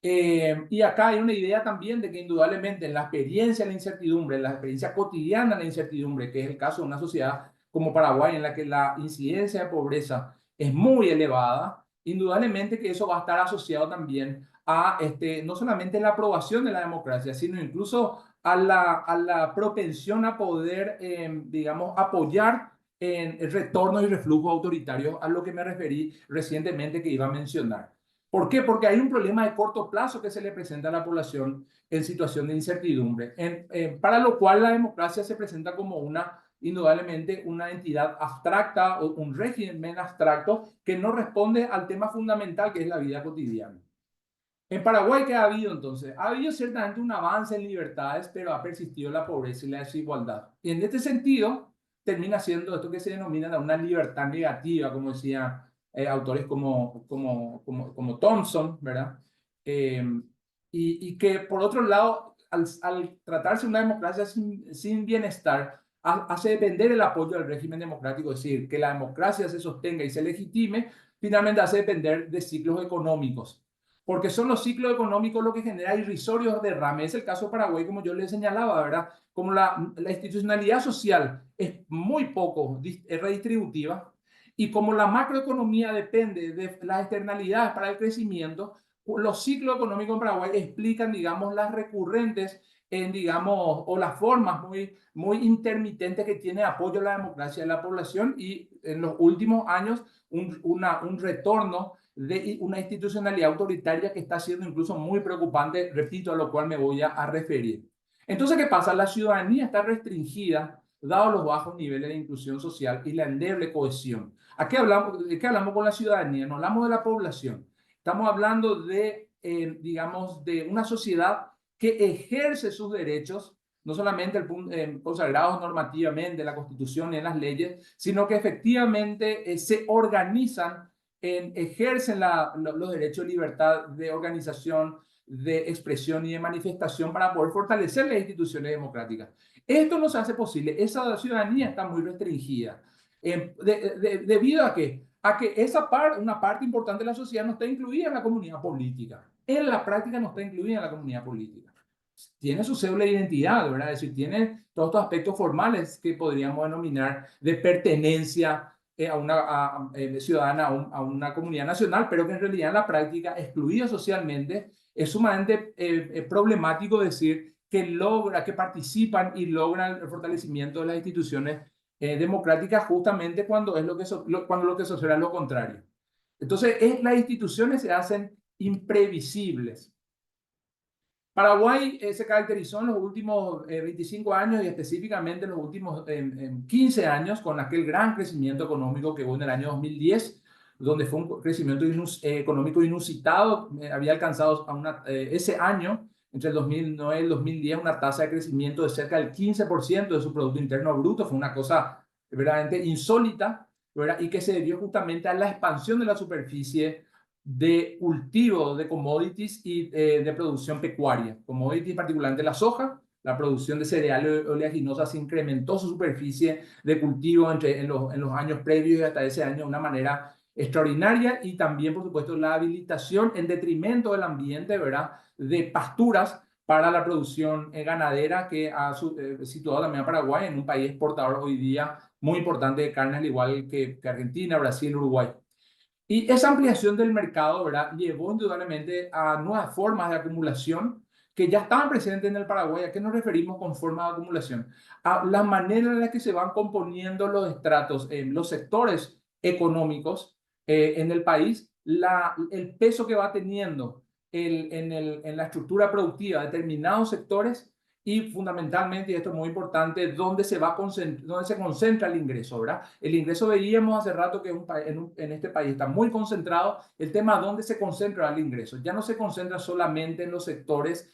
Y acá hay una idea también de que indudablemente en la experiencia de la incertidumbre, en la experiencia cotidiana de la incertidumbre, que es el caso de una sociedad como Paraguay, en la que la incidencia de pobreza es muy elevada, indudablemente que eso va a estar asociado también a no solamente la aprobación de la democracia, sino incluso a la propensión a poder, digamos, apoyar en retornos y reflujos autoritarios, a lo que me referí recientemente que iba a mencionar. ¿Por qué? Porque hay un problema de corto plazo que se le presenta a la población en situación de incertidumbre, para lo cual la democracia se presenta como indudablemente una entidad abstracta o un régimen abstracto que no responde al tema fundamental que es la vida cotidiana. En Paraguay, ¿qué ha habido entonces? Ha habido ciertamente un avance en libertades, pero ha persistido la pobreza y la desigualdad. Y en este sentido, termina siendo esto que se denomina una libertad negativa, como decía autores como Thompson, ¿verdad? Eh, y que por otro lado, al tratarse de una democracia sin bienestar, hace depender el apoyo del régimen democrático, es decir, que la democracia se sostenga y se legitime, finalmente hace depender de ciclos económicos, porque son los ciclos económicos lo que genera irrisorios derrames. Es el caso de Paraguay, como yo les señalaba, ¿verdad? Como la institucionalidad social es muy poco redistributiva, y como la macroeconomía depende de las externalidades para el crecimiento, los ciclos económicos en Paraguay explican, digamos, las recurrentes, digamos, o las formas muy intermitentes que tiene apoyo a la democracia de la población y en los últimos años un retorno de una institucionalidad autoritaria que está siendo incluso muy preocupante, repito, a lo cual me voy a referir. Entonces, ¿qué pasa? La ciudadanía está restringida, dado los bajos niveles de inclusión social y la endeble cohesión. ¿De qué hablamos con la ciudadanía? No hablamos de la población. Estamos hablando de, digamos, de una sociedad que ejerce sus derechos, no solamente consagrados normativamente en la Constitución y en las leyes, sino que efectivamente se organizan, ejercen los derechos de libertad de organización, de expresión y de manifestación para poder fortalecer las instituciones democráticas. Esto no se hace posible. Esa ciudadanía está muy restringida. ¿Debido a qué? A que una parte importante de la sociedad no está incluida en la comunidad política. En la práctica no está incluida en la comunidad política. Tiene su cédula de identidad, ¿verdad? Es decir, tiene todos estos aspectos formales que podríamos denominar de pertenencia ciudadana a una comunidad nacional, pero que en realidad en la práctica, excluida socialmente, es sumamente problemático decir que participan y logran el fortalecimiento de las instituciones democráticas justamente cuando cuando lo que sucede es lo contrario. Entonces, las instituciones se hacen imprevisibles. Paraguay se caracterizó en los últimos 25 años y específicamente en los últimos 15 años con aquel gran crecimiento económico que hubo en el año 2010, donde fue un crecimiento económico inusitado. Había alcanzado ese año, entre el 2009 y el 2010, una tasa de crecimiento de cerca del 15% de su Producto Interno Bruto. Fue una cosa verdaderamente insólita, ¿verdad? Y que se debió justamente a la expansión de la superficie de cultivo de commodities y de producción pecuaria. Commodities particularmente la soja, la producción de cereales oleaginosas incrementó su superficie de cultivo en los años previos y hasta ese año de una manera extraordinaria, y también, por supuesto, la habilitación en detrimento del ambiente, ¿verdad?, de pasturas para la producción ganadera que ha situado también a Paraguay en un país exportador hoy día muy importante de carne, al igual que Argentina, Brasil, Uruguay. Y esa ampliación del mercado, ¿verdad?, llevó indudablemente a nuevas formas de acumulación que ya estaban presentes en el Paraguay. ¿A qué nos referimos con forma de acumulación? A la manera en la que se van componiendo los estratos, los sectores económicos en el país, el peso que va teniendo en la estructura productiva de determinados sectores y fundamentalmente, y esto es muy importante, dónde se concentra el ingreso, ¿verdad? El ingreso veíamos hace rato que en este país está muy concentrado. El tema dónde se concentra el ingreso. Ya no se concentra solamente en los sectores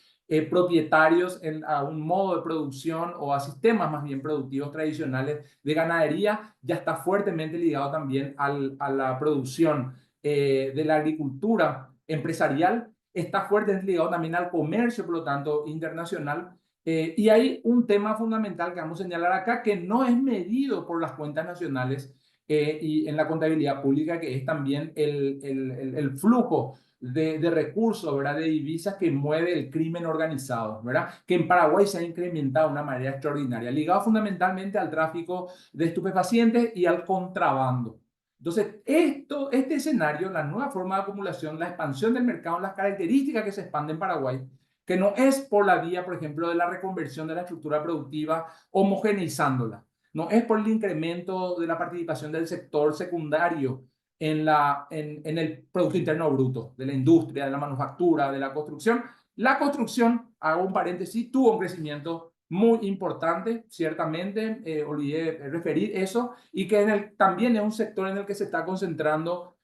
propietarios a un modo de producción o a sistemas más bien productivos tradicionales de ganadería, ya está fuertemente ligado también a la producción de la agricultura empresarial, está fuertemente ligado también al comercio, por lo tanto, internacional. Y hay un tema fundamental que vamos a señalar acá que no es medido por las cuentas nacionales y en la contabilidad pública, que es también el flujo de recursos, ¿verdad?, de divisas que mueve el crimen organizado, ¿verdad?, que en Paraguay se ha incrementado de una manera extraordinaria, ligado fundamentalmente al tráfico de estupefacientes y al contrabando. Entonces, este escenario, la nueva forma de acumulación, la expansión del mercado, las características que se expanden en Paraguay, que no es por la vía, por ejemplo, de la reconversión de la estructura productiva, homogeneizándola, no es por el incremento de la participación del sector secundario en el Producto Interno Bruto, de la industria, de la manufactura, de la construcción. La construcción, hago un paréntesis, tuvo un crecimiento muy importante, ciertamente, olvidé referir eso, y que también es un sector en el que se está concentrando,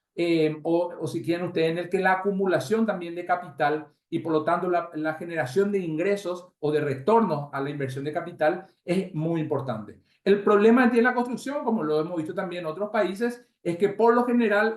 o si quieren ustedes, en el que la acumulación también de capital y por lo tanto la generación de ingresos o de retornos a la inversión de capital es muy importante. El problema en la construcción, como lo hemos visto también en otros países, es que por lo general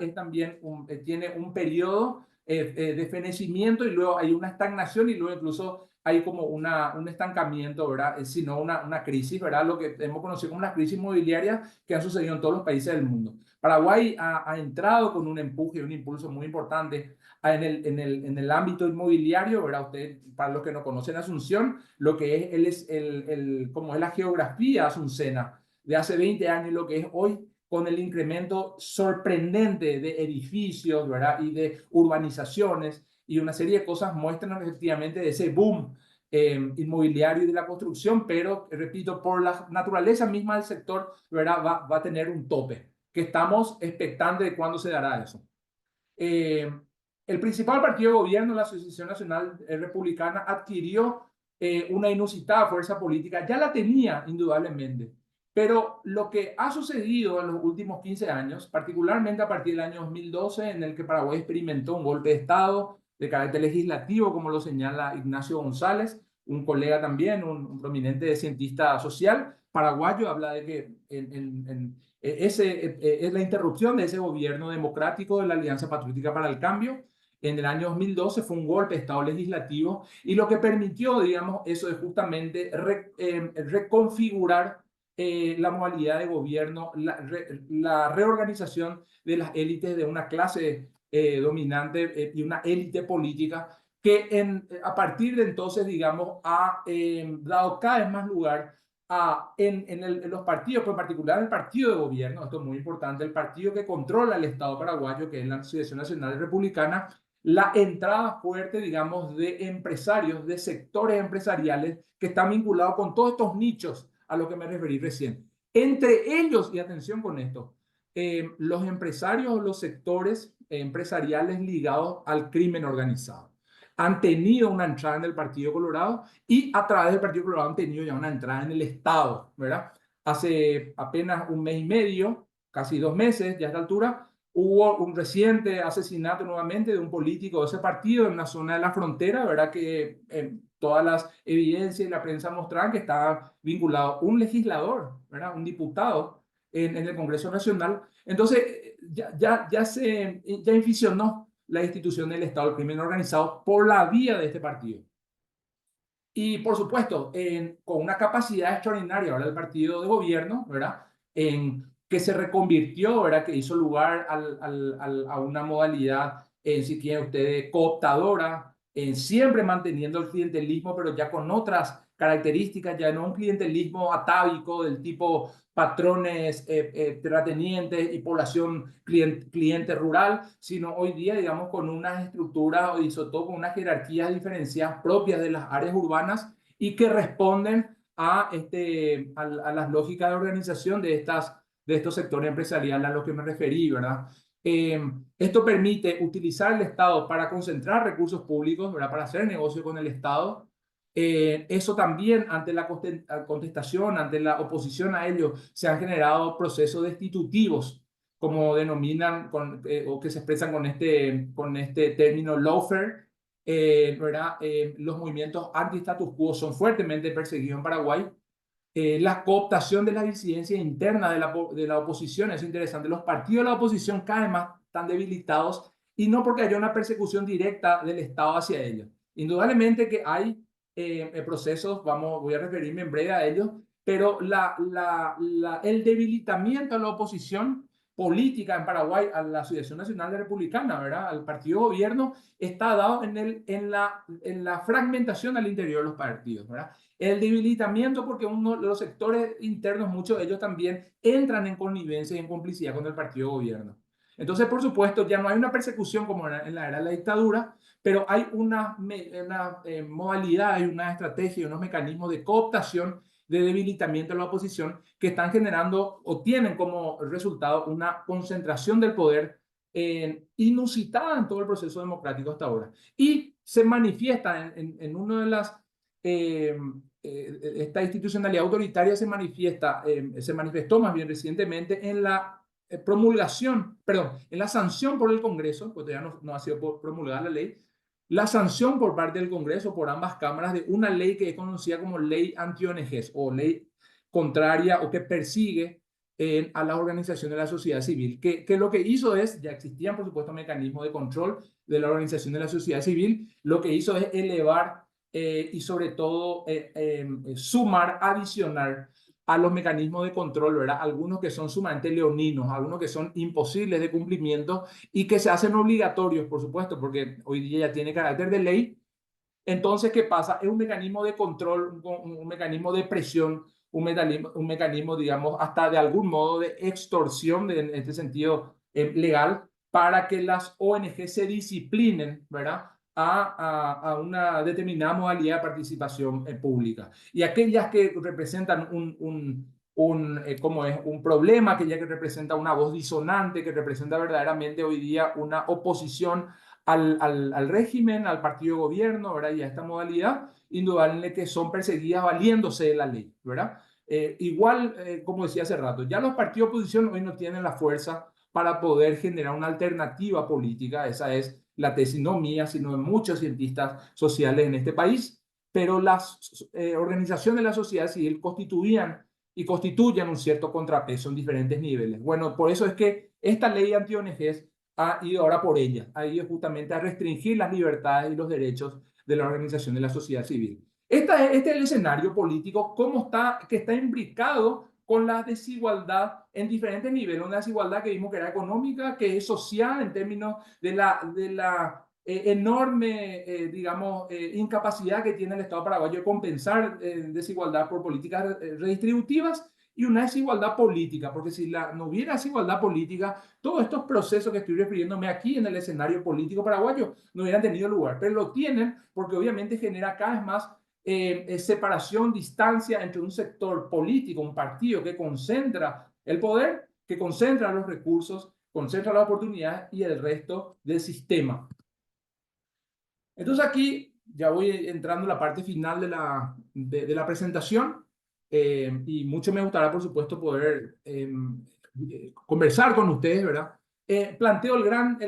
tiene un periodo de fenecimiento y luego hay una estagnación y luego incluso hay como un estancamiento, ¿verdad? Sino una crisis, ¿verdad? Lo que hemos conocido como las crisis inmobiliarias que han sucedido en todos los países del mundo. Paraguay ha entrado con un empuje, un impulso muy importante en el ámbito inmobiliario, ¿verdad? Usted, para los que no conocen Asunción, lo que como es la geografía asuncena de hace 20 años y lo que es hoy, con el incremento sorprendente de edificios, ¿verdad?, y de urbanizaciones y una serie de cosas muestran efectivamente ese boom inmobiliario y de la construcción, pero, repito, por la naturaleza misma del sector, ¿verdad? Va a tener un tope, que estamos expectantes de cuándo se dará eso. Eh, el principal partido de gobierno, la Asociación Nacional Republicana, adquirió una inusitada fuerza política, ya la tenía indudablemente, pero lo que ha sucedido en los últimos 15 años, particularmente a partir del año 2012, en el que Paraguay experimentó un golpe de Estado de carácter legislativo, como lo señala Ignacio González, un colega también, un prominente cientista social paraguayo, habla de que es la interrupción de ese gobierno democrático de la Alianza Patriótica para el Cambio. En el año 2012 fue un golpe de Estado legislativo y lo que permitió, digamos, eso es justamente reconfigurar la modalidad de gobierno, la reorganización de las élites de una clase dominante y una élite política que a partir de entonces, digamos, ha dado cada vez más lugar en los partidos, pero en particular el partido de gobierno, esto es muy importante, el partido que controla el Estado paraguayo, que es la Asociación Nacional Republicana, la entrada fuerte, digamos, de empresarios, de sectores empresariales que están vinculados con todos estos nichos a los que me referí recién. Entre ellos, y atención con esto, los empresarios o los sectores empresariales ligados al crimen organizado han tenido una entrada en el Partido Colorado y a través del Partido Colorado han tenido ya una entrada en el Estado, ¿verdad? Hace apenas un mes y medio, casi 2 meses ya a esta altura, hubo un reciente asesinato nuevamente de un político de ese partido en una zona de la frontera, ¿verdad? Que todas las evidencias y la prensa mostraban que estaba vinculado un legislador, ¿verdad? Un diputado en el Congreso Nacional. Entonces, ya inficionó la institución del Estado del crimen organizado por la vía de este partido. Y por supuesto, con una capacidad extraordinaria ahora el partido de gobierno, ¿verdad? Que se reconvirtió, ¿verdad? Que hizo lugar a una modalidad, si quieren ustedes, cooptadora, siempre manteniendo el clientelismo, pero ya con otras características, ya no un clientelismo atávico del tipo patrones terratenientes y población cliente rural, sino hoy día, digamos, con unas estructuras y sobre todo con unas jerarquías diferenciadas propias de las áreas urbanas y que responden a las lógicas de organización de estos sectores empresariales a los que me referí, ¿verdad? Esto permite utilizar el Estado para concentrar recursos públicos, ¿verdad? Para hacer negocio con el Estado. Eso también, ante la contestación, ante la oposición a ello, se han generado procesos destitutivos, como denominan, o que se expresan con este término lawfare, ¿verdad? Los movimientos anti-status quo son fuertemente perseguidos en Paraguay. La cooptación de la disidencia interna de la oposición es interesante. Los partidos de la oposición cada vez más están debilitados y no porque haya una persecución directa del Estado hacia ellos. Indudablemente que hay procesos, voy a referirme en breve a ellos, pero el debilitamiento de la oposición política en Paraguay a la Asociación Nacional Republicana, ¿verdad? Al partido gobierno, está dado en la fragmentación al interior de los partidos, ¿verdad? El debilitamiento porque uno de los sectores internos, muchos de ellos también entran en connivencia y en complicidad con el partido gobierno. Entonces, por supuesto, ya no hay una persecución como en la era de la dictadura, pero hay una modalidad, hay una estrategia, unos mecanismos de cooptación, de debilitamiento de la oposición que están generando o tienen como resultado una concentración del poder inusitada en todo el proceso democrático hasta ahora. Y se manifiesta en una de las esta institucionalidad autoritaria se manifestó más bien recientemente en la promulgación, perdón, en la sanción por el Congreso, porque todavía no ha sido promulgada la ley, la sanción por parte del Congreso, por ambas cámaras, de una ley que es conocida como ley anti-ONGs o ley contraria o que persigue a las organizaciones de la sociedad civil, que lo que hizo es, ya existían por supuesto mecanismos de control de la organización de la sociedad civil, lo que hizo es elevar y sobre todo sumar, adicionar a los mecanismos de control, ¿verdad? Algunos que son sumamente leoninos, algunos que son imposibles de cumplimiento y que se hacen obligatorios, por supuesto, porque hoy día ya tiene carácter de ley. Entonces, ¿qué pasa? Es un mecanismo de control, un mecanismo de presión, un mecanismo, digamos, hasta de algún modo de extorsión, en este sentido legal, para que las ONG se disciplinen, ¿verdad? a una determinada modalidad de participación pública. Y aquellas que representan ¿cómo es? Un problema, aquella que representa una voz disonante, que representa verdaderamente hoy día una oposición al régimen, al partido de gobierno, ¿verdad? Y a esta modalidad, indudablemente que son perseguidas valiéndose de la ley, ¿verdad? Igual, como decía hace rato, ya los partidos de oposición hoy no tienen la fuerza para poder generar una alternativa política. Esa es la tesis no mía, sino de muchos cientistas sociales en este país. Pero las organizaciones de la sociedad civil constituían y constituyen un cierto contrapeso en diferentes niveles. Bueno, por eso es que esta ley anti-ONGs ha ido ahora por ella, ha ido justamente a restringir las libertades y los derechos de la organización de la sociedad civil. Este es el escenario político, que está imbricado con la desigualdad en diferentes niveles. Una desigualdad que vimos que era económica, que es social en términos de la enorme, digamos, incapacidad que tiene el Estado paraguayo de compensar desigualdad por políticas redistributivas, y una desigualdad política, porque si no hubiera desigualdad política, todos estos procesos que estoy refiriéndome aquí en el escenario político paraguayo no hubieran tenido lugar, pero lo tienen porque obviamente genera cada vez más separación, distancia entre un sector político, un partido que concentra el poder, que concentra los recursos, concentra las oportunidades, y el resto del sistema. Entonces aquí ya voy entrando en la parte final de la presentación, y mucho me gustará, por supuesto, poder conversar con ustedes, ¿verdad? Planteo el gran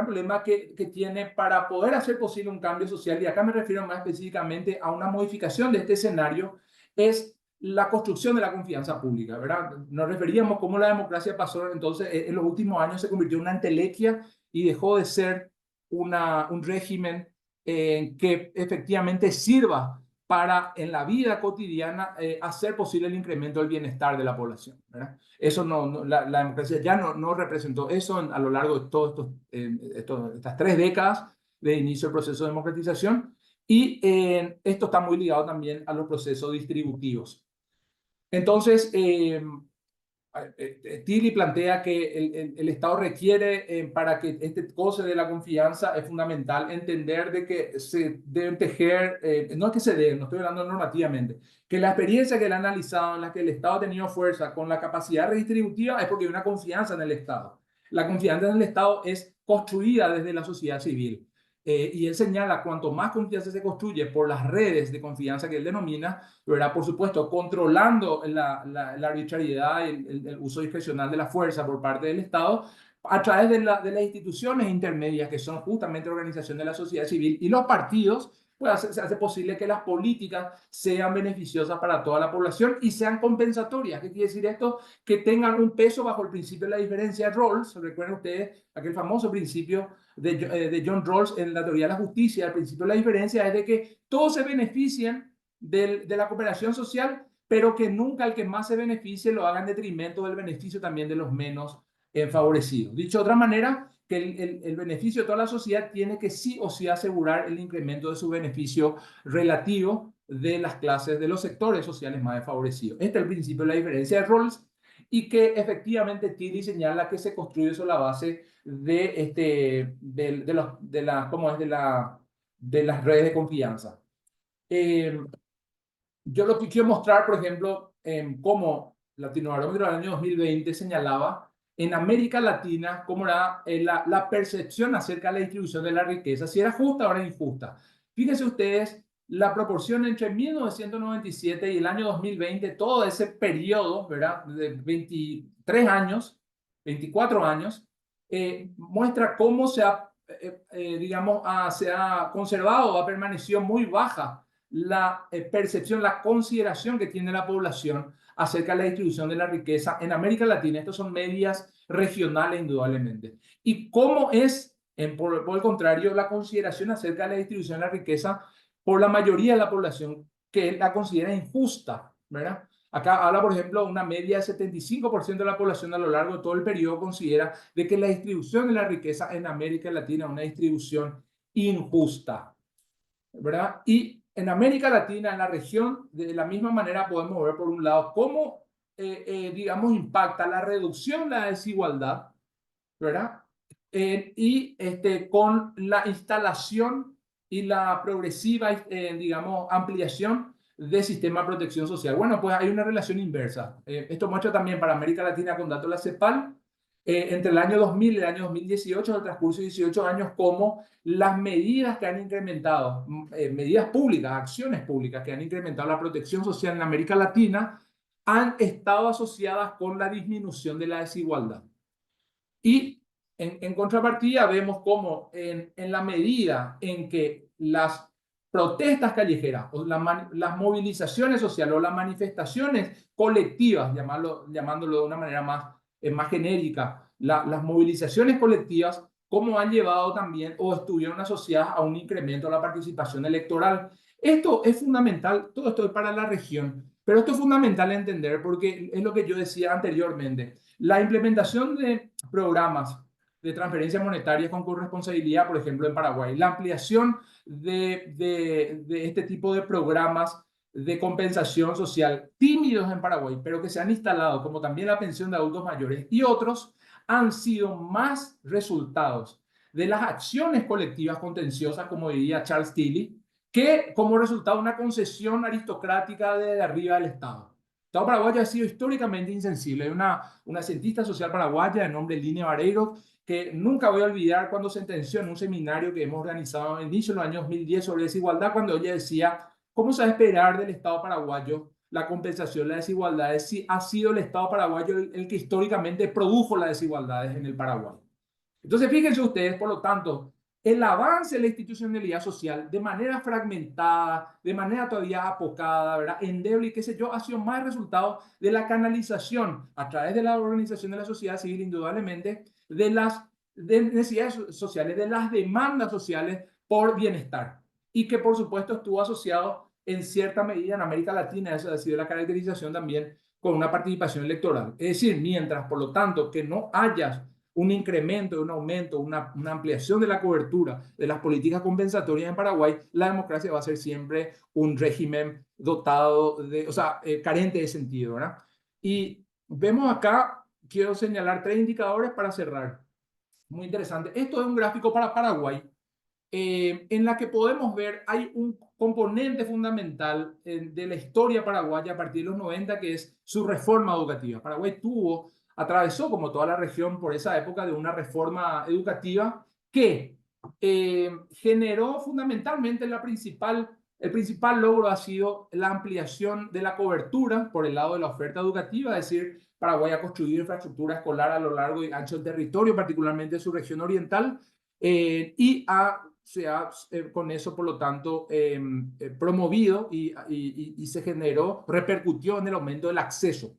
problema que tiene para poder hacer posible un cambio social, y acá me refiero más específicamente a una modificación de este escenario, es la construcción de la confianza pública, ¿verdad? Nos referíamos cómo la democracia pasó, entonces, en los últimos años se convirtió en una entelequia y dejó de ser un régimen que efectivamente sirva para en la vida cotidiana hacer posible el incremento del bienestar de la población, ¿verdad? Eso la democracia ya no representó eso a lo largo de todas estas 3 décadas de inicio del proceso de democratización, y esto está muy ligado también a los procesos distributivos. Entonces, Tilly plantea que el Estado requiere, para que este goce de la confianza, es fundamental entender de que se deben tejer, no es que se deben, no estoy hablando normativamente, que la experiencia que él ha analizado en la que el Estado ha tenido fuerza con la capacidad redistributiva es porque hay una confianza en el Estado. La confianza en el Estado es construida desde la sociedad civil. Y él señala, cuanto más confianza se construye por las redes de confianza que él denomina, ¿verdad? Por supuesto, controlando la arbitrariedad y el uso discrecional de la fuerza por parte del Estado, a través de las instituciones intermedias, que son justamente organizaciones de la sociedad civil y los partidos, pues se hace posible que las políticas sean beneficiosas para toda la población y sean compensatorias. ¿Qué quiere decir esto? Que tengan un peso bajo el principio de la diferencia de Rawls. Recuerden ustedes aquel famoso principio de John Rawls en la teoría de la justicia. El principio de la diferencia es de que todos se benefician de la cooperación social, pero que nunca el que más se beneficie lo haga en detrimento del beneficio también de los menos favorecidos. Dicho de otra manera, que el beneficio de toda la sociedad tiene que sí o sí asegurar el incremento de su beneficio relativo de las clases, de los sectores sociales más desfavorecidos. Este es el principio de la diferencia de Rawls, y que efectivamente Tilly señala que se construye sobre la base de las redes de confianza. Yo lo que quiero mostrar, por ejemplo, cómo Latinobarómetro del año 2020 señalaba en América Latina cómo era la percepción acerca de la distribución de la riqueza, si era justa o era injusta. Fíjense ustedes la proporción entre 1997 y el año 2020, todo ese periodo, ¿verdad? De 23 años, 24 años, muestra cómo digamos, se ha conservado, ha permanecido muy baja la percepción, la consideración que tiene la población acerca de la distribución de la riqueza en América Latina. Estas son medias regionales, indudablemente. Y cómo es, por el contrario, la consideración acerca de la distribución de la riqueza por la mayoría de la población, que la considera injusta, ¿verdad? Acá habla, por ejemplo, una media de 75% de la población a lo largo de todo el periodo considera de que la distribución de la riqueza en América Latina es una distribución injusta, ¿verdad? Y en América Latina, en la región, de la misma manera podemos ver, por un lado, cómo, digamos, impacta la reducción de la desigualdad, ¿verdad? Y con la instalación y la progresiva, digamos, ampliación del sistema de protección social. Bueno, pues hay una relación inversa. Esto muestra también para América Latina con datos de la CEPAL, entre el año 2000 y el año 2018, en el transcurso de 18 años, como las medidas que han incrementado, medidas públicas, acciones públicas que han incrementado la protección social en América Latina, han estado asociadas con la disminución de la desigualdad. Y en contrapartida vemos cómo en la medida en que las protestas callejeras o las movilizaciones sociales o las manifestaciones colectivas, llamándolo de una manera más genérica, las movilizaciones colectivas, cómo han llevado también o estuvieron asociadas a un incremento de la participación electoral. Esto es fundamental, todo esto es para la región, pero esto es fundamental entender porque es lo que yo decía anteriormente. La implementación de programas de transferencias monetarias con corresponsabilidad, por ejemplo, en Paraguay, la ampliación de este tipo de programas de compensación social tímidos en Paraguay, pero que se han instalado, como también la pensión de adultos mayores y otros, han sido más resultados de las acciones colectivas contenciosas, como diría Charles Tilly, que como resultado de una concesión aristocrática de arriba del Estado. El Estado paraguayo ha sido históricamente insensible. Hay una cientista social paraguaya de nombre Line Vareiro, que nunca voy a olvidar cuando sentenció en un seminario que hemos organizado en inicio de los años 2010 sobre desigualdad, cuando ella decía, ¿cómo se va a esperar del Estado paraguayo la compensación de las desigualdades si ha sido el Estado paraguayo el que históricamente produjo las desigualdades en el Paraguay? Entonces, fíjense ustedes, por lo tanto, el avance de la institucionalidad social de manera fragmentada, de manera todavía apocada, ¿verdad? Endeble y qué sé yo, ha sido más resultado de la canalización a través de la organización de la sociedad civil, indudablemente, de las necesidades sociales, de las demandas sociales por bienestar. Y que, por supuesto, estuvo asociado en cierta medida en América Latina, esa ha sido la caracterización también con una participación electoral. Es decir, mientras, por lo tanto, que no haya un incremento, un aumento, una ampliación de la cobertura de las políticas compensatorias en Paraguay, la democracia va a ser siempre un régimen dotado de, o sea, carente de sentido, ¿verdad? Y vemos acá, quiero señalar 3 indicadores para cerrar. Muy interesante. Esto es un gráfico para Paraguay, en la que podemos ver, hay un componente fundamental de la historia paraguaya a partir de los 90, que es su reforma educativa. Paraguay atravesó, como toda la región, por esa época de una reforma educativa que generó fundamentalmente el principal logro ha sido la ampliación de la cobertura por el lado de la oferta educativa, es decir, Paraguay ha construido infraestructura escolar a lo largo y ancho del territorio, particularmente en su región oriental, y con eso, por lo tanto, promovido y se repercutió en el aumento del acceso.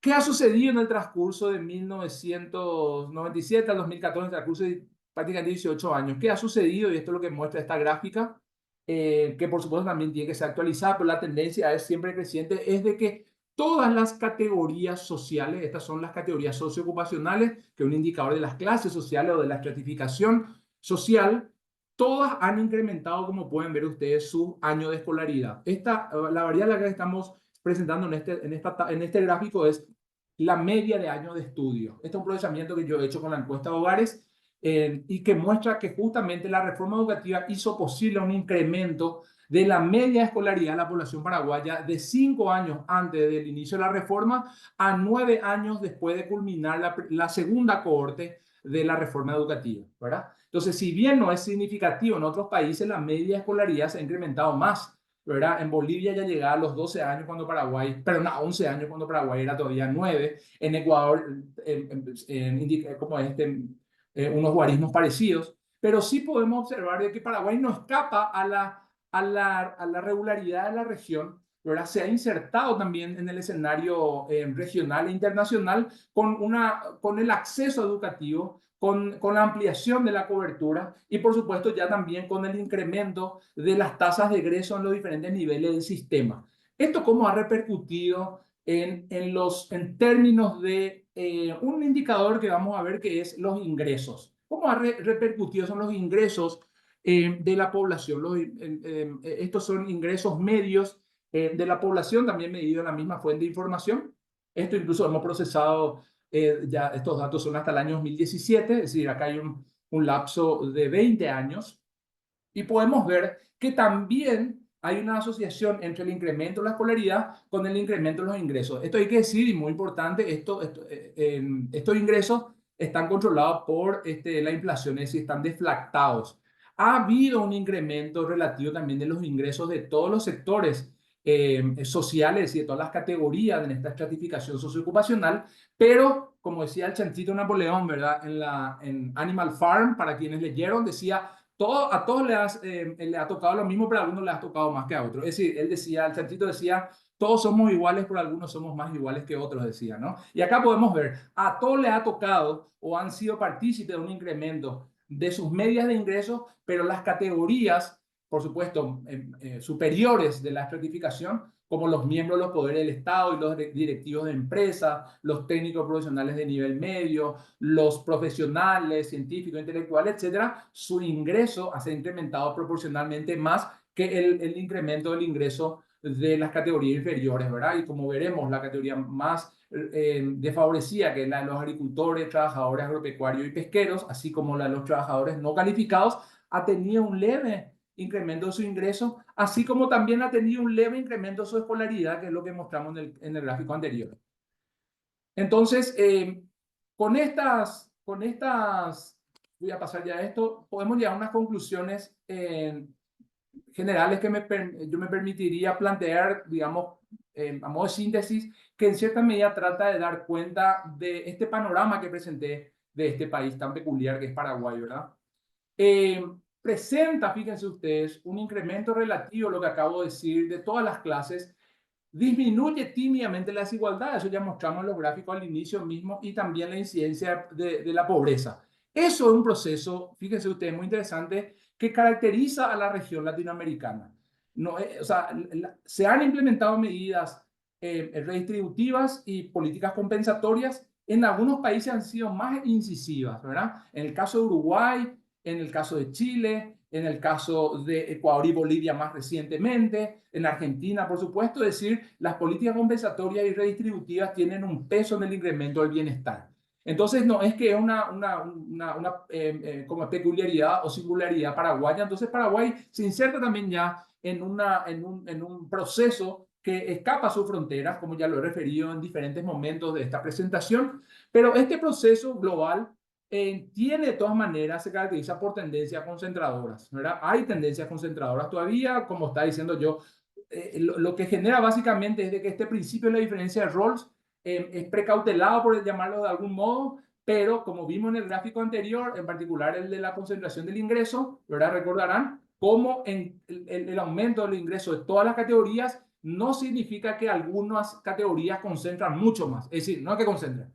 ¿Qué ha sucedido en el transcurso de 1997 al 2014, en el transcurso de prácticamente 18 años? ¿Qué ha sucedido? Y esto es lo que muestra esta gráfica, que por supuesto también tiene que ser actualizada, pero la tendencia es siempre creciente, es de que todas las categorías sociales, estas son las categorías socioocupacionales, que es un indicador de las clases sociales o de la estratificación social, todas han incrementado, como pueden ver ustedes, su año de escolaridad. La variable que estamos presentando en este gráfico es la media de años de estudio. Este es un procesamiento que yo he hecho con la encuesta de hogares, y que muestra que justamente la reforma educativa hizo posible un incremento de la media de escolaridad de la población paraguaya de 5 años antes del inicio de la reforma a 9 años después de culminar la segunda cohorte de la reforma educativa, ¿verdad? Entonces, si bien no es significativo en otros países, la media de escolaridad se ha incrementado más, ¿verdad? En Bolivia ya llegaba a los 12 años cuando Paraguay, perdón, a 11 años cuando Paraguay era todavía 9. En Ecuador, como unos guarismos parecidos, pero sí podemos observar de que Paraguay no escapa a la regularidad de la región, ¿verdad? Se ha insertado también en el escenario regional e internacional con el acceso educativo, con la ampliación de la cobertura y por supuesto ya también con el incremento de las tasas de egreso en los diferentes niveles del sistema. ¿Esto cómo ha repercutido en términos de un indicador que vamos a ver, que es los ingresos? ¿Cómo ha repercutido son los ingresos de la población? Estos son ingresos medios de la población, también medido en la misma fuente de información. Esto incluso hemos procesado, ya estos datos son hasta el año 2017, es decir, acá hay un lapso de 20 años. Y podemos ver que también hay una asociación entre el incremento de la escolaridad con el incremento de los ingresos. Esto hay que decir, y muy importante, estos ingresos están controlados por la inflación, es decir, están deflactados. Ha habido un incremento relativo también de los ingresos de todos los sectores sociales y de todas las categorías en esta estratificación socioocupacional, pero como decía el Chantito Napoleón, ¿verdad? En Animal Farm, para quienes leyeron, decía a todos le ha tocado lo mismo, pero a algunos le ha tocado más que a otros. Es decir, él decía, el Chantito decía, todos somos iguales, pero algunos somos más iguales que otros, decía, ¿no? Y acá podemos ver, a todos les ha tocado o han sido partícipes de un incremento de sus medias de ingresos, pero las categorías, por supuesto, superiores de la estratificación, como los miembros de los poderes del Estado y los directivos de empresas, los técnicos profesionales de nivel medio, los profesionales, científicos, intelectuales, etcétera, su ingreso ha sido incrementado proporcionalmente más que el incremento del ingreso de las categorías inferiores, ¿verdad? Y como veremos, la categoría más desfavorecida, que es la de los agricultores, trabajadores agropecuarios y pesqueros, así como la de los trabajadores no calificados, ha tenido un leve incremento de su ingreso, así como también ha tenido un leve incremento de su escolaridad, que es lo que mostramos en el gráfico anterior. Entonces, voy a pasar ya a esto, podemos llegar a unas conclusiones generales que yo me permitiría plantear, digamos, a modo de síntesis, que en cierta medida trata de dar cuenta de este panorama que presenté de este país tan peculiar que es Paraguay, ¿verdad? Presenta, fíjense ustedes, un incremento relativo, lo que acabo de decir, de todas las clases, disminuye tímidamente la desigualdad, eso ya mostramos en los gráficos al inicio mismo, y también la incidencia de la pobreza. Eso es un proceso, fíjense ustedes, muy interesante, que caracteriza a la región latinoamericana. No, o sea, se han implementado medidas redistributivas y políticas compensatorias. En algunos países han sido más incisivas, ¿verdad? En el caso de Uruguay, en el caso de Chile, en el caso de Ecuador y Bolivia más recientemente, en Argentina, por supuesto, es decir, las políticas compensatorias y redistributivas tienen un peso en el incremento del bienestar. Entonces, no es que es como peculiaridad o singularidad paraguaya. Entonces, Paraguay se inserta también ya en un proceso que escapa a sus fronteras, como ya lo he referido en diferentes momentos de esta presentación, pero este proceso global tiene de todas maneras, se caracteriza por tendencias concentradoras, ¿verdad? Hay tendencias concentradoras todavía, como está diciendo yo, lo que genera básicamente es de que este principio de la diferencia de roles es precautelado, por llamarlo de algún modo, pero como vimos en el gráfico anterior, en particular el de la concentración del ingreso, ¿verdad? Recordarán cómo el aumento del ingreso de todas las categorías no significa que algunas categorías concentran mucho más, es decir, no es que concentran.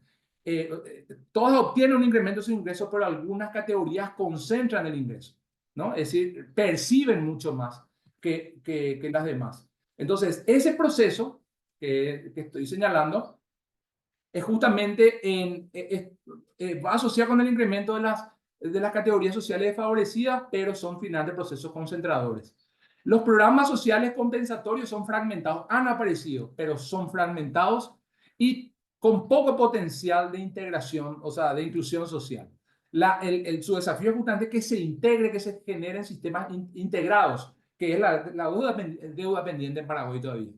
Todas obtienen un incremento de su ingreso, pero algunas categorías concentran el ingreso, ¿no? Es decir, perciben mucho más que las demás. Entonces, ese proceso que estoy señalando es justamente va asociado con el incremento de las categorías sociales desfavorecidas, pero son final de procesos concentradores. Los programas sociales compensatorios son fragmentados, han aparecido, pero son fragmentados y con poco potencial de integración, o sea, de inclusión social. Su desafío es justamente que se integre, que se generen sistemas integrados, que es la deuda pendiente en Paraguay todavía.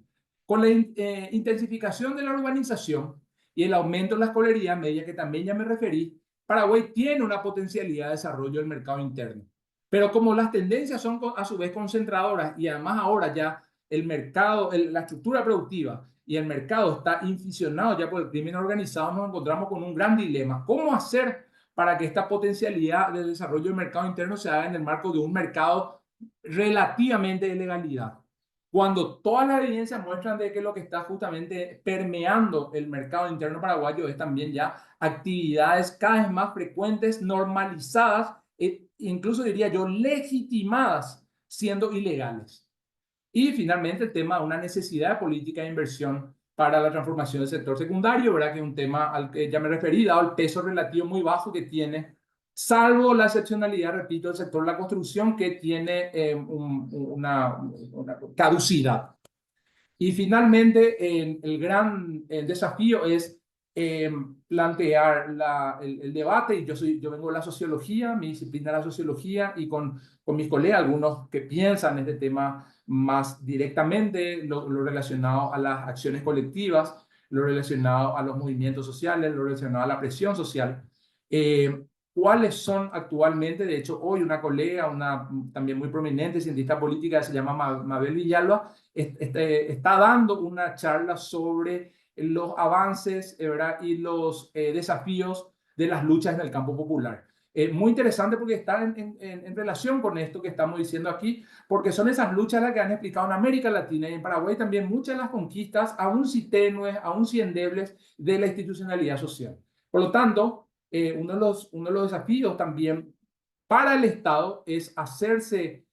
Con la intensificación de la urbanización y el aumento de la escolaridad media, que también ya me referí, Paraguay tiene una potencialidad de desarrollo del mercado interno. Pero como las tendencias son a su vez concentradoras y además ahora ya el mercado, la estructura productiva y el mercado está inficionado ya por el crimen organizado, nos encontramos con un gran dilema. ¿Cómo hacer para que esta potencialidad de desarrollo del mercado interno se haga en el marco de un mercado relativamente de legalidad? Cuando todas las evidencias muestran de que lo que está justamente permeando el mercado interno paraguayo es también ya actividades cada vez más frecuentes, normalizadas, incluso diría yo legitimadas, siendo ilegales. Y finalmente el tema de una necesidad de política de inversión para la transformación del sector secundario, ¿verdad? Que es un tema al que ya me referí, dado el peso relativo muy bajo que tiene, salvo la excepcionalidad, repito, del sector de la construcción, que tiene una caducidad. Y finalmente, el gran desafío es plantear el debate. Y yo vengo de la sociología, mi disciplina es la sociología, y con mis colegas, algunos que piensan este tema más directamente, lo relacionado a las acciones colectivas, lo relacionado a los movimientos sociales, lo relacionado a la presión social. ¿Cuáles son actualmente? De hecho, hoy una colega, una también muy prominente cientista política, se llama Mabel Villalba, está dando una charla sobre los avances, ¿verdad? Y los desafíos de las luchas en el campo popular. Muy interesante porque está en relación con esto que estamos diciendo aquí, porque son esas luchas las que han explicado en América Latina y en Paraguay también muchas de las conquistas, aún si tenues, aún si endebles, de la institucionalidad social. Por lo tanto, uno de los desafíos también para el Estado es hacerse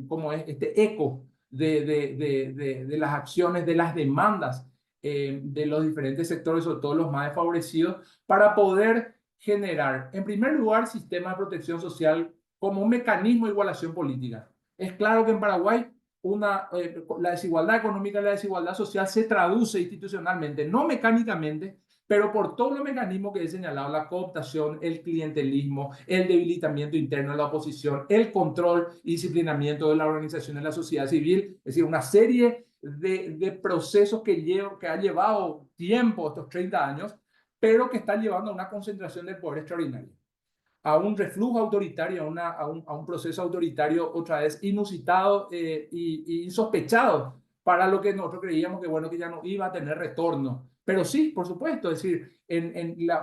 como es este eco de las acciones, de las demandas de los diferentes sectores, sobre todo los más desfavorecidos, para poder generar, en primer lugar, sistemas de protección social como un mecanismo de igualación política. Es claro que en Paraguay la desigualdad económica y la desigualdad social se traduce institucionalmente, no mecánicamente, pero por todos los mecanismos que he señalado, la cooptación, el clientelismo, el debilitamiento interno de la oposición, el control y disciplinamiento de la organización de la sociedad civil, es decir, una serie de procesos que ha llevado tiempo, estos 30 años, pero que están llevando a una concentración del poder extraordinaria, a un reflujo autoritario, a un proceso autoritario otra vez inusitado y insospechado para lo que nosotros creíamos que, bueno, que ya no iba a tener retorno. Pero sí, por supuesto, es decir,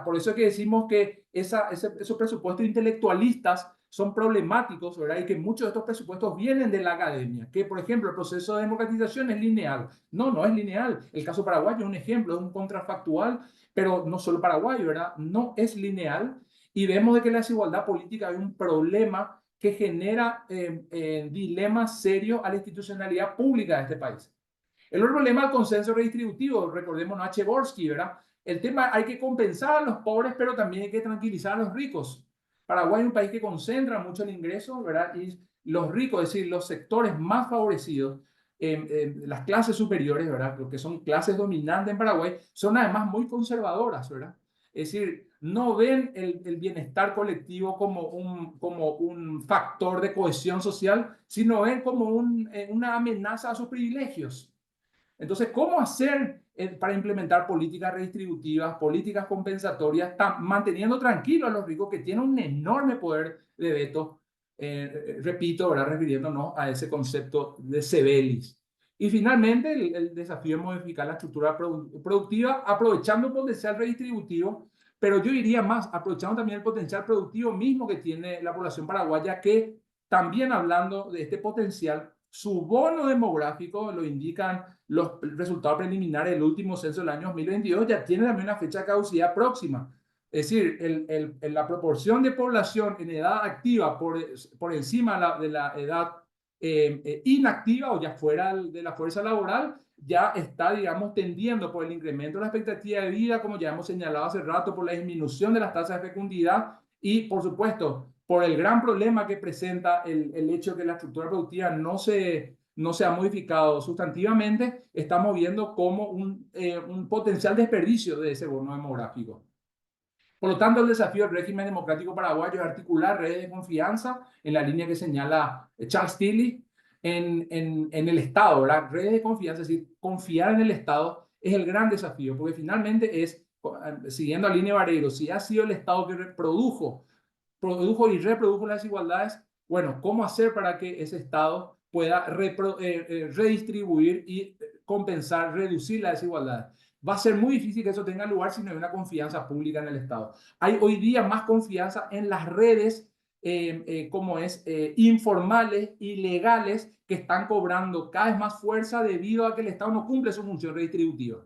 por eso es que decimos que esos presupuestos intelectualistas son problemáticos, ¿verdad? Y que muchos de estos presupuestos vienen de la academia, que por ejemplo el proceso de democratización es lineal. No, no es lineal. El caso paraguayo es un ejemplo, es un contrafactual, pero no solo paraguayo, ¿verdad? No es lineal y vemos de que la desigualdad política es un problema que genera dilemas serios a la institucionalidad pública de este país. El otro problema es el consenso redistributivo, recordemos a Chevorsky, ¿verdad? El tema hay que compensar a los pobres, pero también hay que tranquilizar a los ricos. Paraguay es un país que concentra mucho el ingreso, ¿verdad? Y los ricos, es decir, los sectores más favorecidos, las clases superiores, ¿verdad? Lo que son clases dominantes en Paraguay, son además muy conservadoras, ¿verdad? Es decir, no ven el bienestar colectivo como un factor de cohesión social, sino ven como una amenaza a sus privilegios. Entonces, ¿cómo hacer para implementar políticas redistributivas, políticas compensatorias, manteniendo tranquilos a los ricos que tienen un enorme poder de veto? Repito, ahora refiriéndonos a ese concepto de Sebelis. Y finalmente, el desafío es modificar la estructura productiva, aprovechando el potencial redistributivo, pero yo diría más, aprovechando también el potencial productivo mismo que tiene la población paraguaya, que también hablando de este potencial, su bono demográfico, lo indican los resultados preliminares del último censo del año 2022, ya tiene también una fecha de caducidad próxima. Es decir, la proporción de población en edad activa por encima de la edad inactiva o ya fuera de la fuerza laboral, ya está, digamos, tendiendo por el incremento de la expectativa de vida, como ya hemos señalado hace rato, por la disminución de las tasas de fecundidad y, por supuesto, por el gran problema que presenta el hecho de que la estructura productiva no se ha modificado sustantivamente, estamos viendo como un potencial desperdicio de ese bono demográfico. Por lo tanto, el desafío del régimen democrático paraguayo es articular redes de confianza en la línea que señala Charles Tilly en el Estado, ¿verdad? Redes de confianza, es decir, confiar en el Estado es el gran desafío, porque finalmente es, siguiendo a línea Vareiro, si ha sido el Estado que produjo y reprodujo las desigualdades, bueno, ¿cómo hacer para que ese Estado pueda redistribuir y compensar, reducir las desigualdades? Va a ser muy difícil que eso tenga lugar si no hay una confianza pública en el Estado. Hay hoy día más confianza en las redes, informales y legales, que están cobrando cada vez más fuerza debido a que el Estado no cumple su función redistributiva.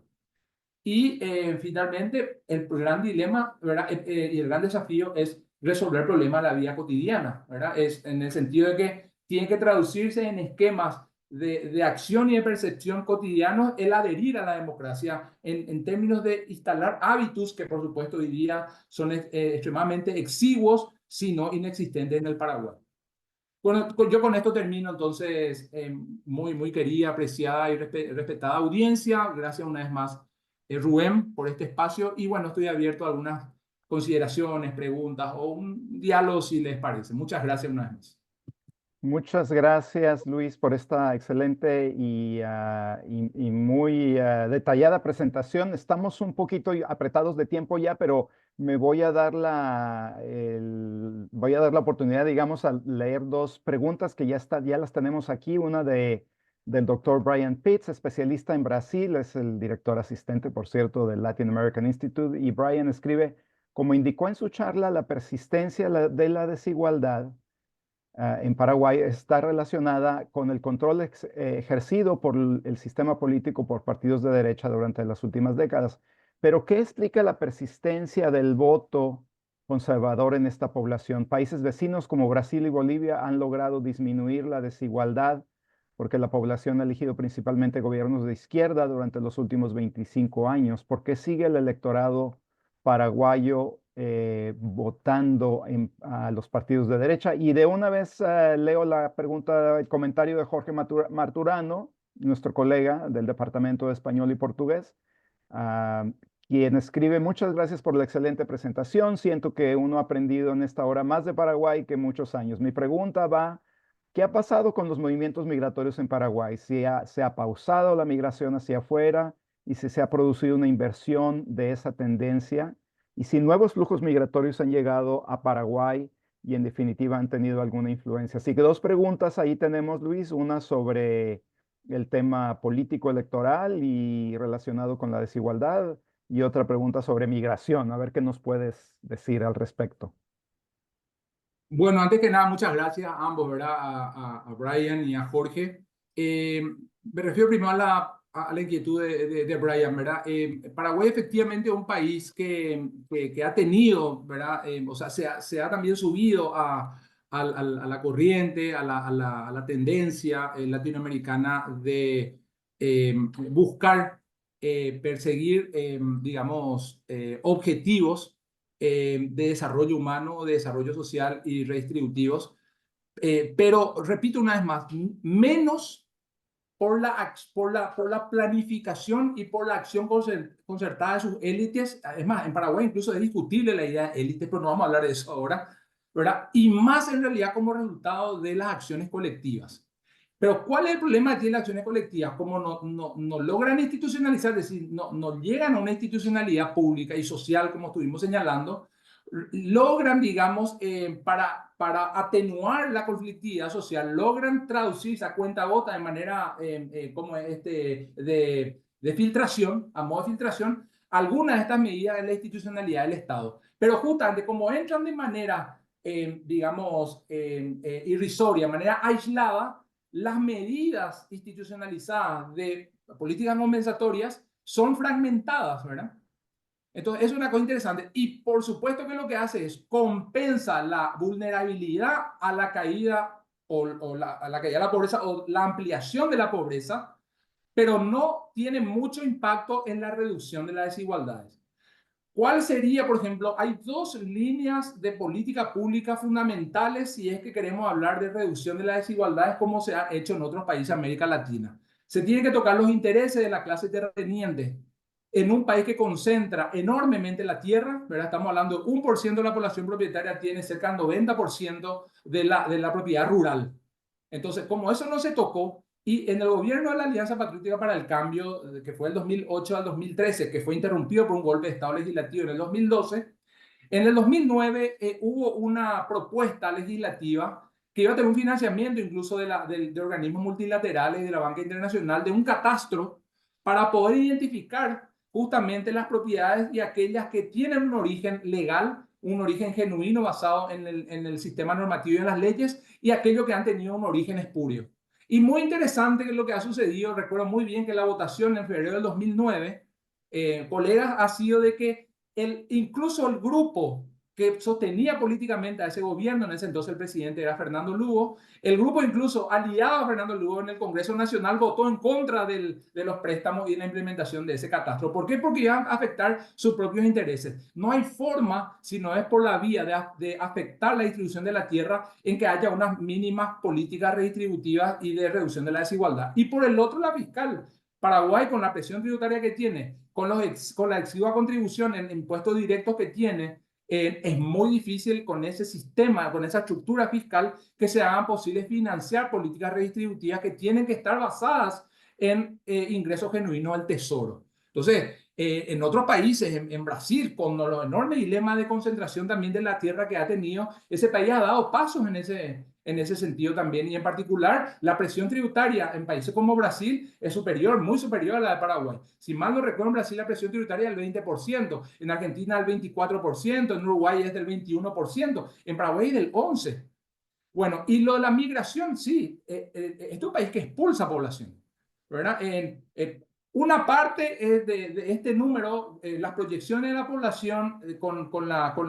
Y finalmente, el gran dilema, ¿verdad? Y el gran desafío es resolver problemas de la vida cotidiana, ¿verdad? Es en el sentido de que tiene que traducirse en esquemas de acción y de percepción cotidianos el adherir a la democracia en términos de instalar hábitos que, por supuesto, hoy día son extremadamente exiguos, si no inexistentes en el Paraguay. Bueno, yo con esto termino, entonces, muy querida, apreciada y respetada audiencia, gracias una vez más Rubén, por este espacio. Y bueno, estoy abierto a algunas consideraciones, preguntas o un diálogo si les parece. Muchas gracias una vez más. Muchas gracias, Luis, por esta excelente y muy detallada presentación. Estamos un poquito apretados de tiempo ya, pero me voy a dar voy a dar la oportunidad, digamos, a leer dos preguntas que ya las tenemos aquí. Una del doctor Brian Pitts, especialista en Brasil, es el director asistente, por cierto, del Latin American Institute. Y Brian escribe, como indicó en su charla, la persistencia de la desigualdad en Paraguay está relacionada con el control ejercido por el sistema político por partidos de derecha durante las últimas décadas. Pero, ¿qué explica la persistencia del voto conservador en esta población? Países vecinos como Brasil y Bolivia han logrado disminuir la desigualdad porque la población ha elegido principalmente gobiernos de izquierda durante los últimos 25 años. ¿Por qué sigue el electorado paraguayo votando a los partidos de derecha? Y de una vez leo la pregunta, el comentario de Jorge Marturano, nuestro colega del Departamento de Español y Portugués, ah, quien escribe, muchas gracias por la excelente presentación. Siento que uno ha aprendido en esta hora más de Paraguay que muchos años. Mi pregunta va, ¿qué ha pasado con los movimientos migratorios en Paraguay? ¿Se ha pausado la migración hacia afuera y si se ha producido una inversión de esa tendencia? Y si nuevos flujos migratorios han llegado a Paraguay y en definitiva han tenido alguna influencia. Así que dos preguntas ahí tenemos, Luis, una sobre el tema político electoral y relacionado con la desigualdad y otra pregunta sobre migración. A ver qué nos puedes decir al respecto. Bueno, antes que nada, muchas gracias a ambos, ¿verdad? A Brian y a Jorge. Me refiero primero a la inquietud de Brian, ¿verdad? Paraguay efectivamente es un país que ha tenido, ¿verdad? O sea, se ha también subido a la corriente, a la tendencia latinoamericana de buscar perseguir, digamos, objetivos de desarrollo humano, de desarrollo social y redistributivos. Pero repito una vez más, menos por la planificación y por la acción concertada de sus élites. Es más, en Paraguay incluso es discutible la idea de élites, pero no vamos a hablar de eso ahora, ¿verdad? Y más en realidad como resultado de las acciones colectivas. Pero ¿cuál es el problema de las acciones colectivas? Como no logran institucionalizar, es decir, no llegan a una institucionalidad pública y social, como estuvimos señalando, logran, digamos, para atenuar la conflictividad social, logran traducirse a cuenta gota de manera como de filtración, a modo de filtración, algunas de estas medidas de la institucionalidad del Estado. Pero justamente como entran de manera, digamos, irrisoria, de manera aislada, las medidas institucionalizadas de políticas compensatorias son fragmentadas, ¿verdad? Entonces, es una cosa interesante. Y por supuesto que lo que hace es compensa la vulnerabilidad a la caída a la caída de la pobreza o la ampliación de la pobreza, pero no tiene mucho impacto en la reducción de las desigualdades. ¿Cuál sería, por ejemplo, hay dos líneas de política pública fundamentales si es que queremos hablar de reducción de las desigualdades como se ha hecho en otros países de América Latina? Se tienen que tocar los intereses de la clase terrateniente en un país que concentra enormemente la tierra, ¿verdad? Estamos hablando de 1% de la población propietaria tiene cerca del 90% de la propiedad rural. Entonces, como eso no se tocó, y en el gobierno de la Alianza Patriótica para el Cambio, que fue del 2008 al 2013, que fue interrumpido por un golpe de Estado legislativo en el 2012, en el 2009 hubo una propuesta legislativa que iba a tener un financiamiento incluso de organismos multilaterales y de la banca internacional, de un catastro para poder identificar justamente las propiedades y aquellas que tienen un origen legal, un origen genuino basado en el sistema normativo y en las leyes, y aquellos que han tenido un origen espurio. Y muy interesante que lo que ha sucedido, recuerdo muy bien que la votación en febrero del 2009, colegas, ha sido de que incluso el grupo que sostenía políticamente a ese gobierno, en ese entonces el presidente era Fernando Lugo, el grupo incluso aliado a Fernando Lugo en el Congreso Nacional votó en contra de los préstamos y la implementación de ese catastro. ¿Por qué? Porque iban a afectar sus propios intereses. No hay forma, si no es por la vía de afectar la distribución de la tierra, en que haya unas mínimas políticas redistributivas y de reducción de la desigualdad. Y por el otro, la fiscal. Paraguay, con la presión tributaria que tiene, con la exigua contribución en impuestos directos que tiene, es muy difícil con ese sistema, con esa estructura fiscal, que se hagan posibles financiar políticas redistributivas que tienen que estar basadas en ingresos genuinos del tesoro. Entonces, en otros países, en Brasil, con los enormes dilemas de concentración también de la tierra que ha tenido, ese país ha dado pasos en ese sentido también. Y en particular, la presión tributaria en países como Brasil es superior, muy superior a la de Paraguay. Si mal no recuerdo, en Brasil la presión tributaria es del 20%, en Argentina el 24%, en Uruguay es del 21%, en Paraguay es del 11%. Bueno, y lo de la migración, sí, este es un país que expulsa población, ¿verdad? Una parte de este número, las proyecciones de la población con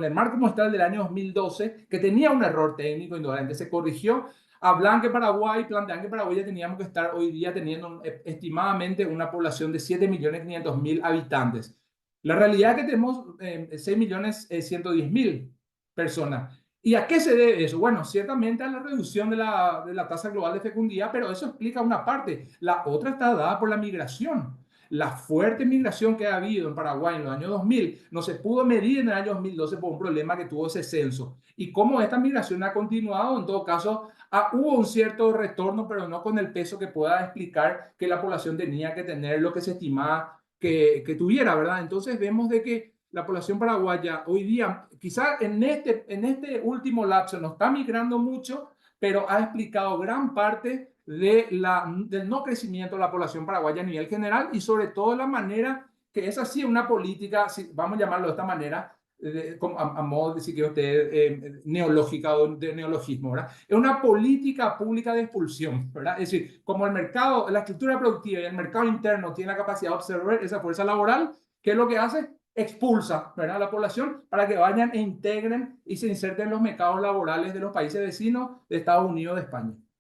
el marco muestral del año 2012, que tenía un error técnico, indudablemente se corrigió, hablan que Paraguay, plantean que Paraguay ya teníamos que estar hoy día teniendo estimadamente una población de 7.500.000 habitantes. La realidad es que tenemos 6.110.000 personas. ¿Y a qué se debe eso? Bueno, ciertamente a la reducción de la tasa global de fecundidad, pero eso explica una parte. La otra está dada por la migración. La fuerte migración que ha habido en Paraguay en los años 2000 no se pudo medir en el año 2012 por un problema que tuvo ese censo. Y cómo esta migración ha continuado, en todo caso, hubo un cierto retorno, pero no con el peso que pueda explicar que la población tenía que tener lo que se estimaba que tuviera, ¿verdad? Entonces vemos de que la población paraguaya hoy día, quizás en este último lapso no está migrando mucho, pero ha explicado gran parte del no crecimiento de la población paraguaya a nivel general y sobre todo la manera que es así una política, vamos a llamarlo de esta manera, a modo de si quiere usted neológica o de neologismo, ¿verdad? Es una política pública de expulsión, ¿verdad? Es decir, como el mercado, la estructura productiva y el mercado interno tiene la capacidad de absorber esa fuerza laboral, ¿qué es lo que hace? Expulsa, ¿verdad?, a la población para que vayan e integren y se inserten en los mercados laborales de los países vecinos de Estados Unidos, de España.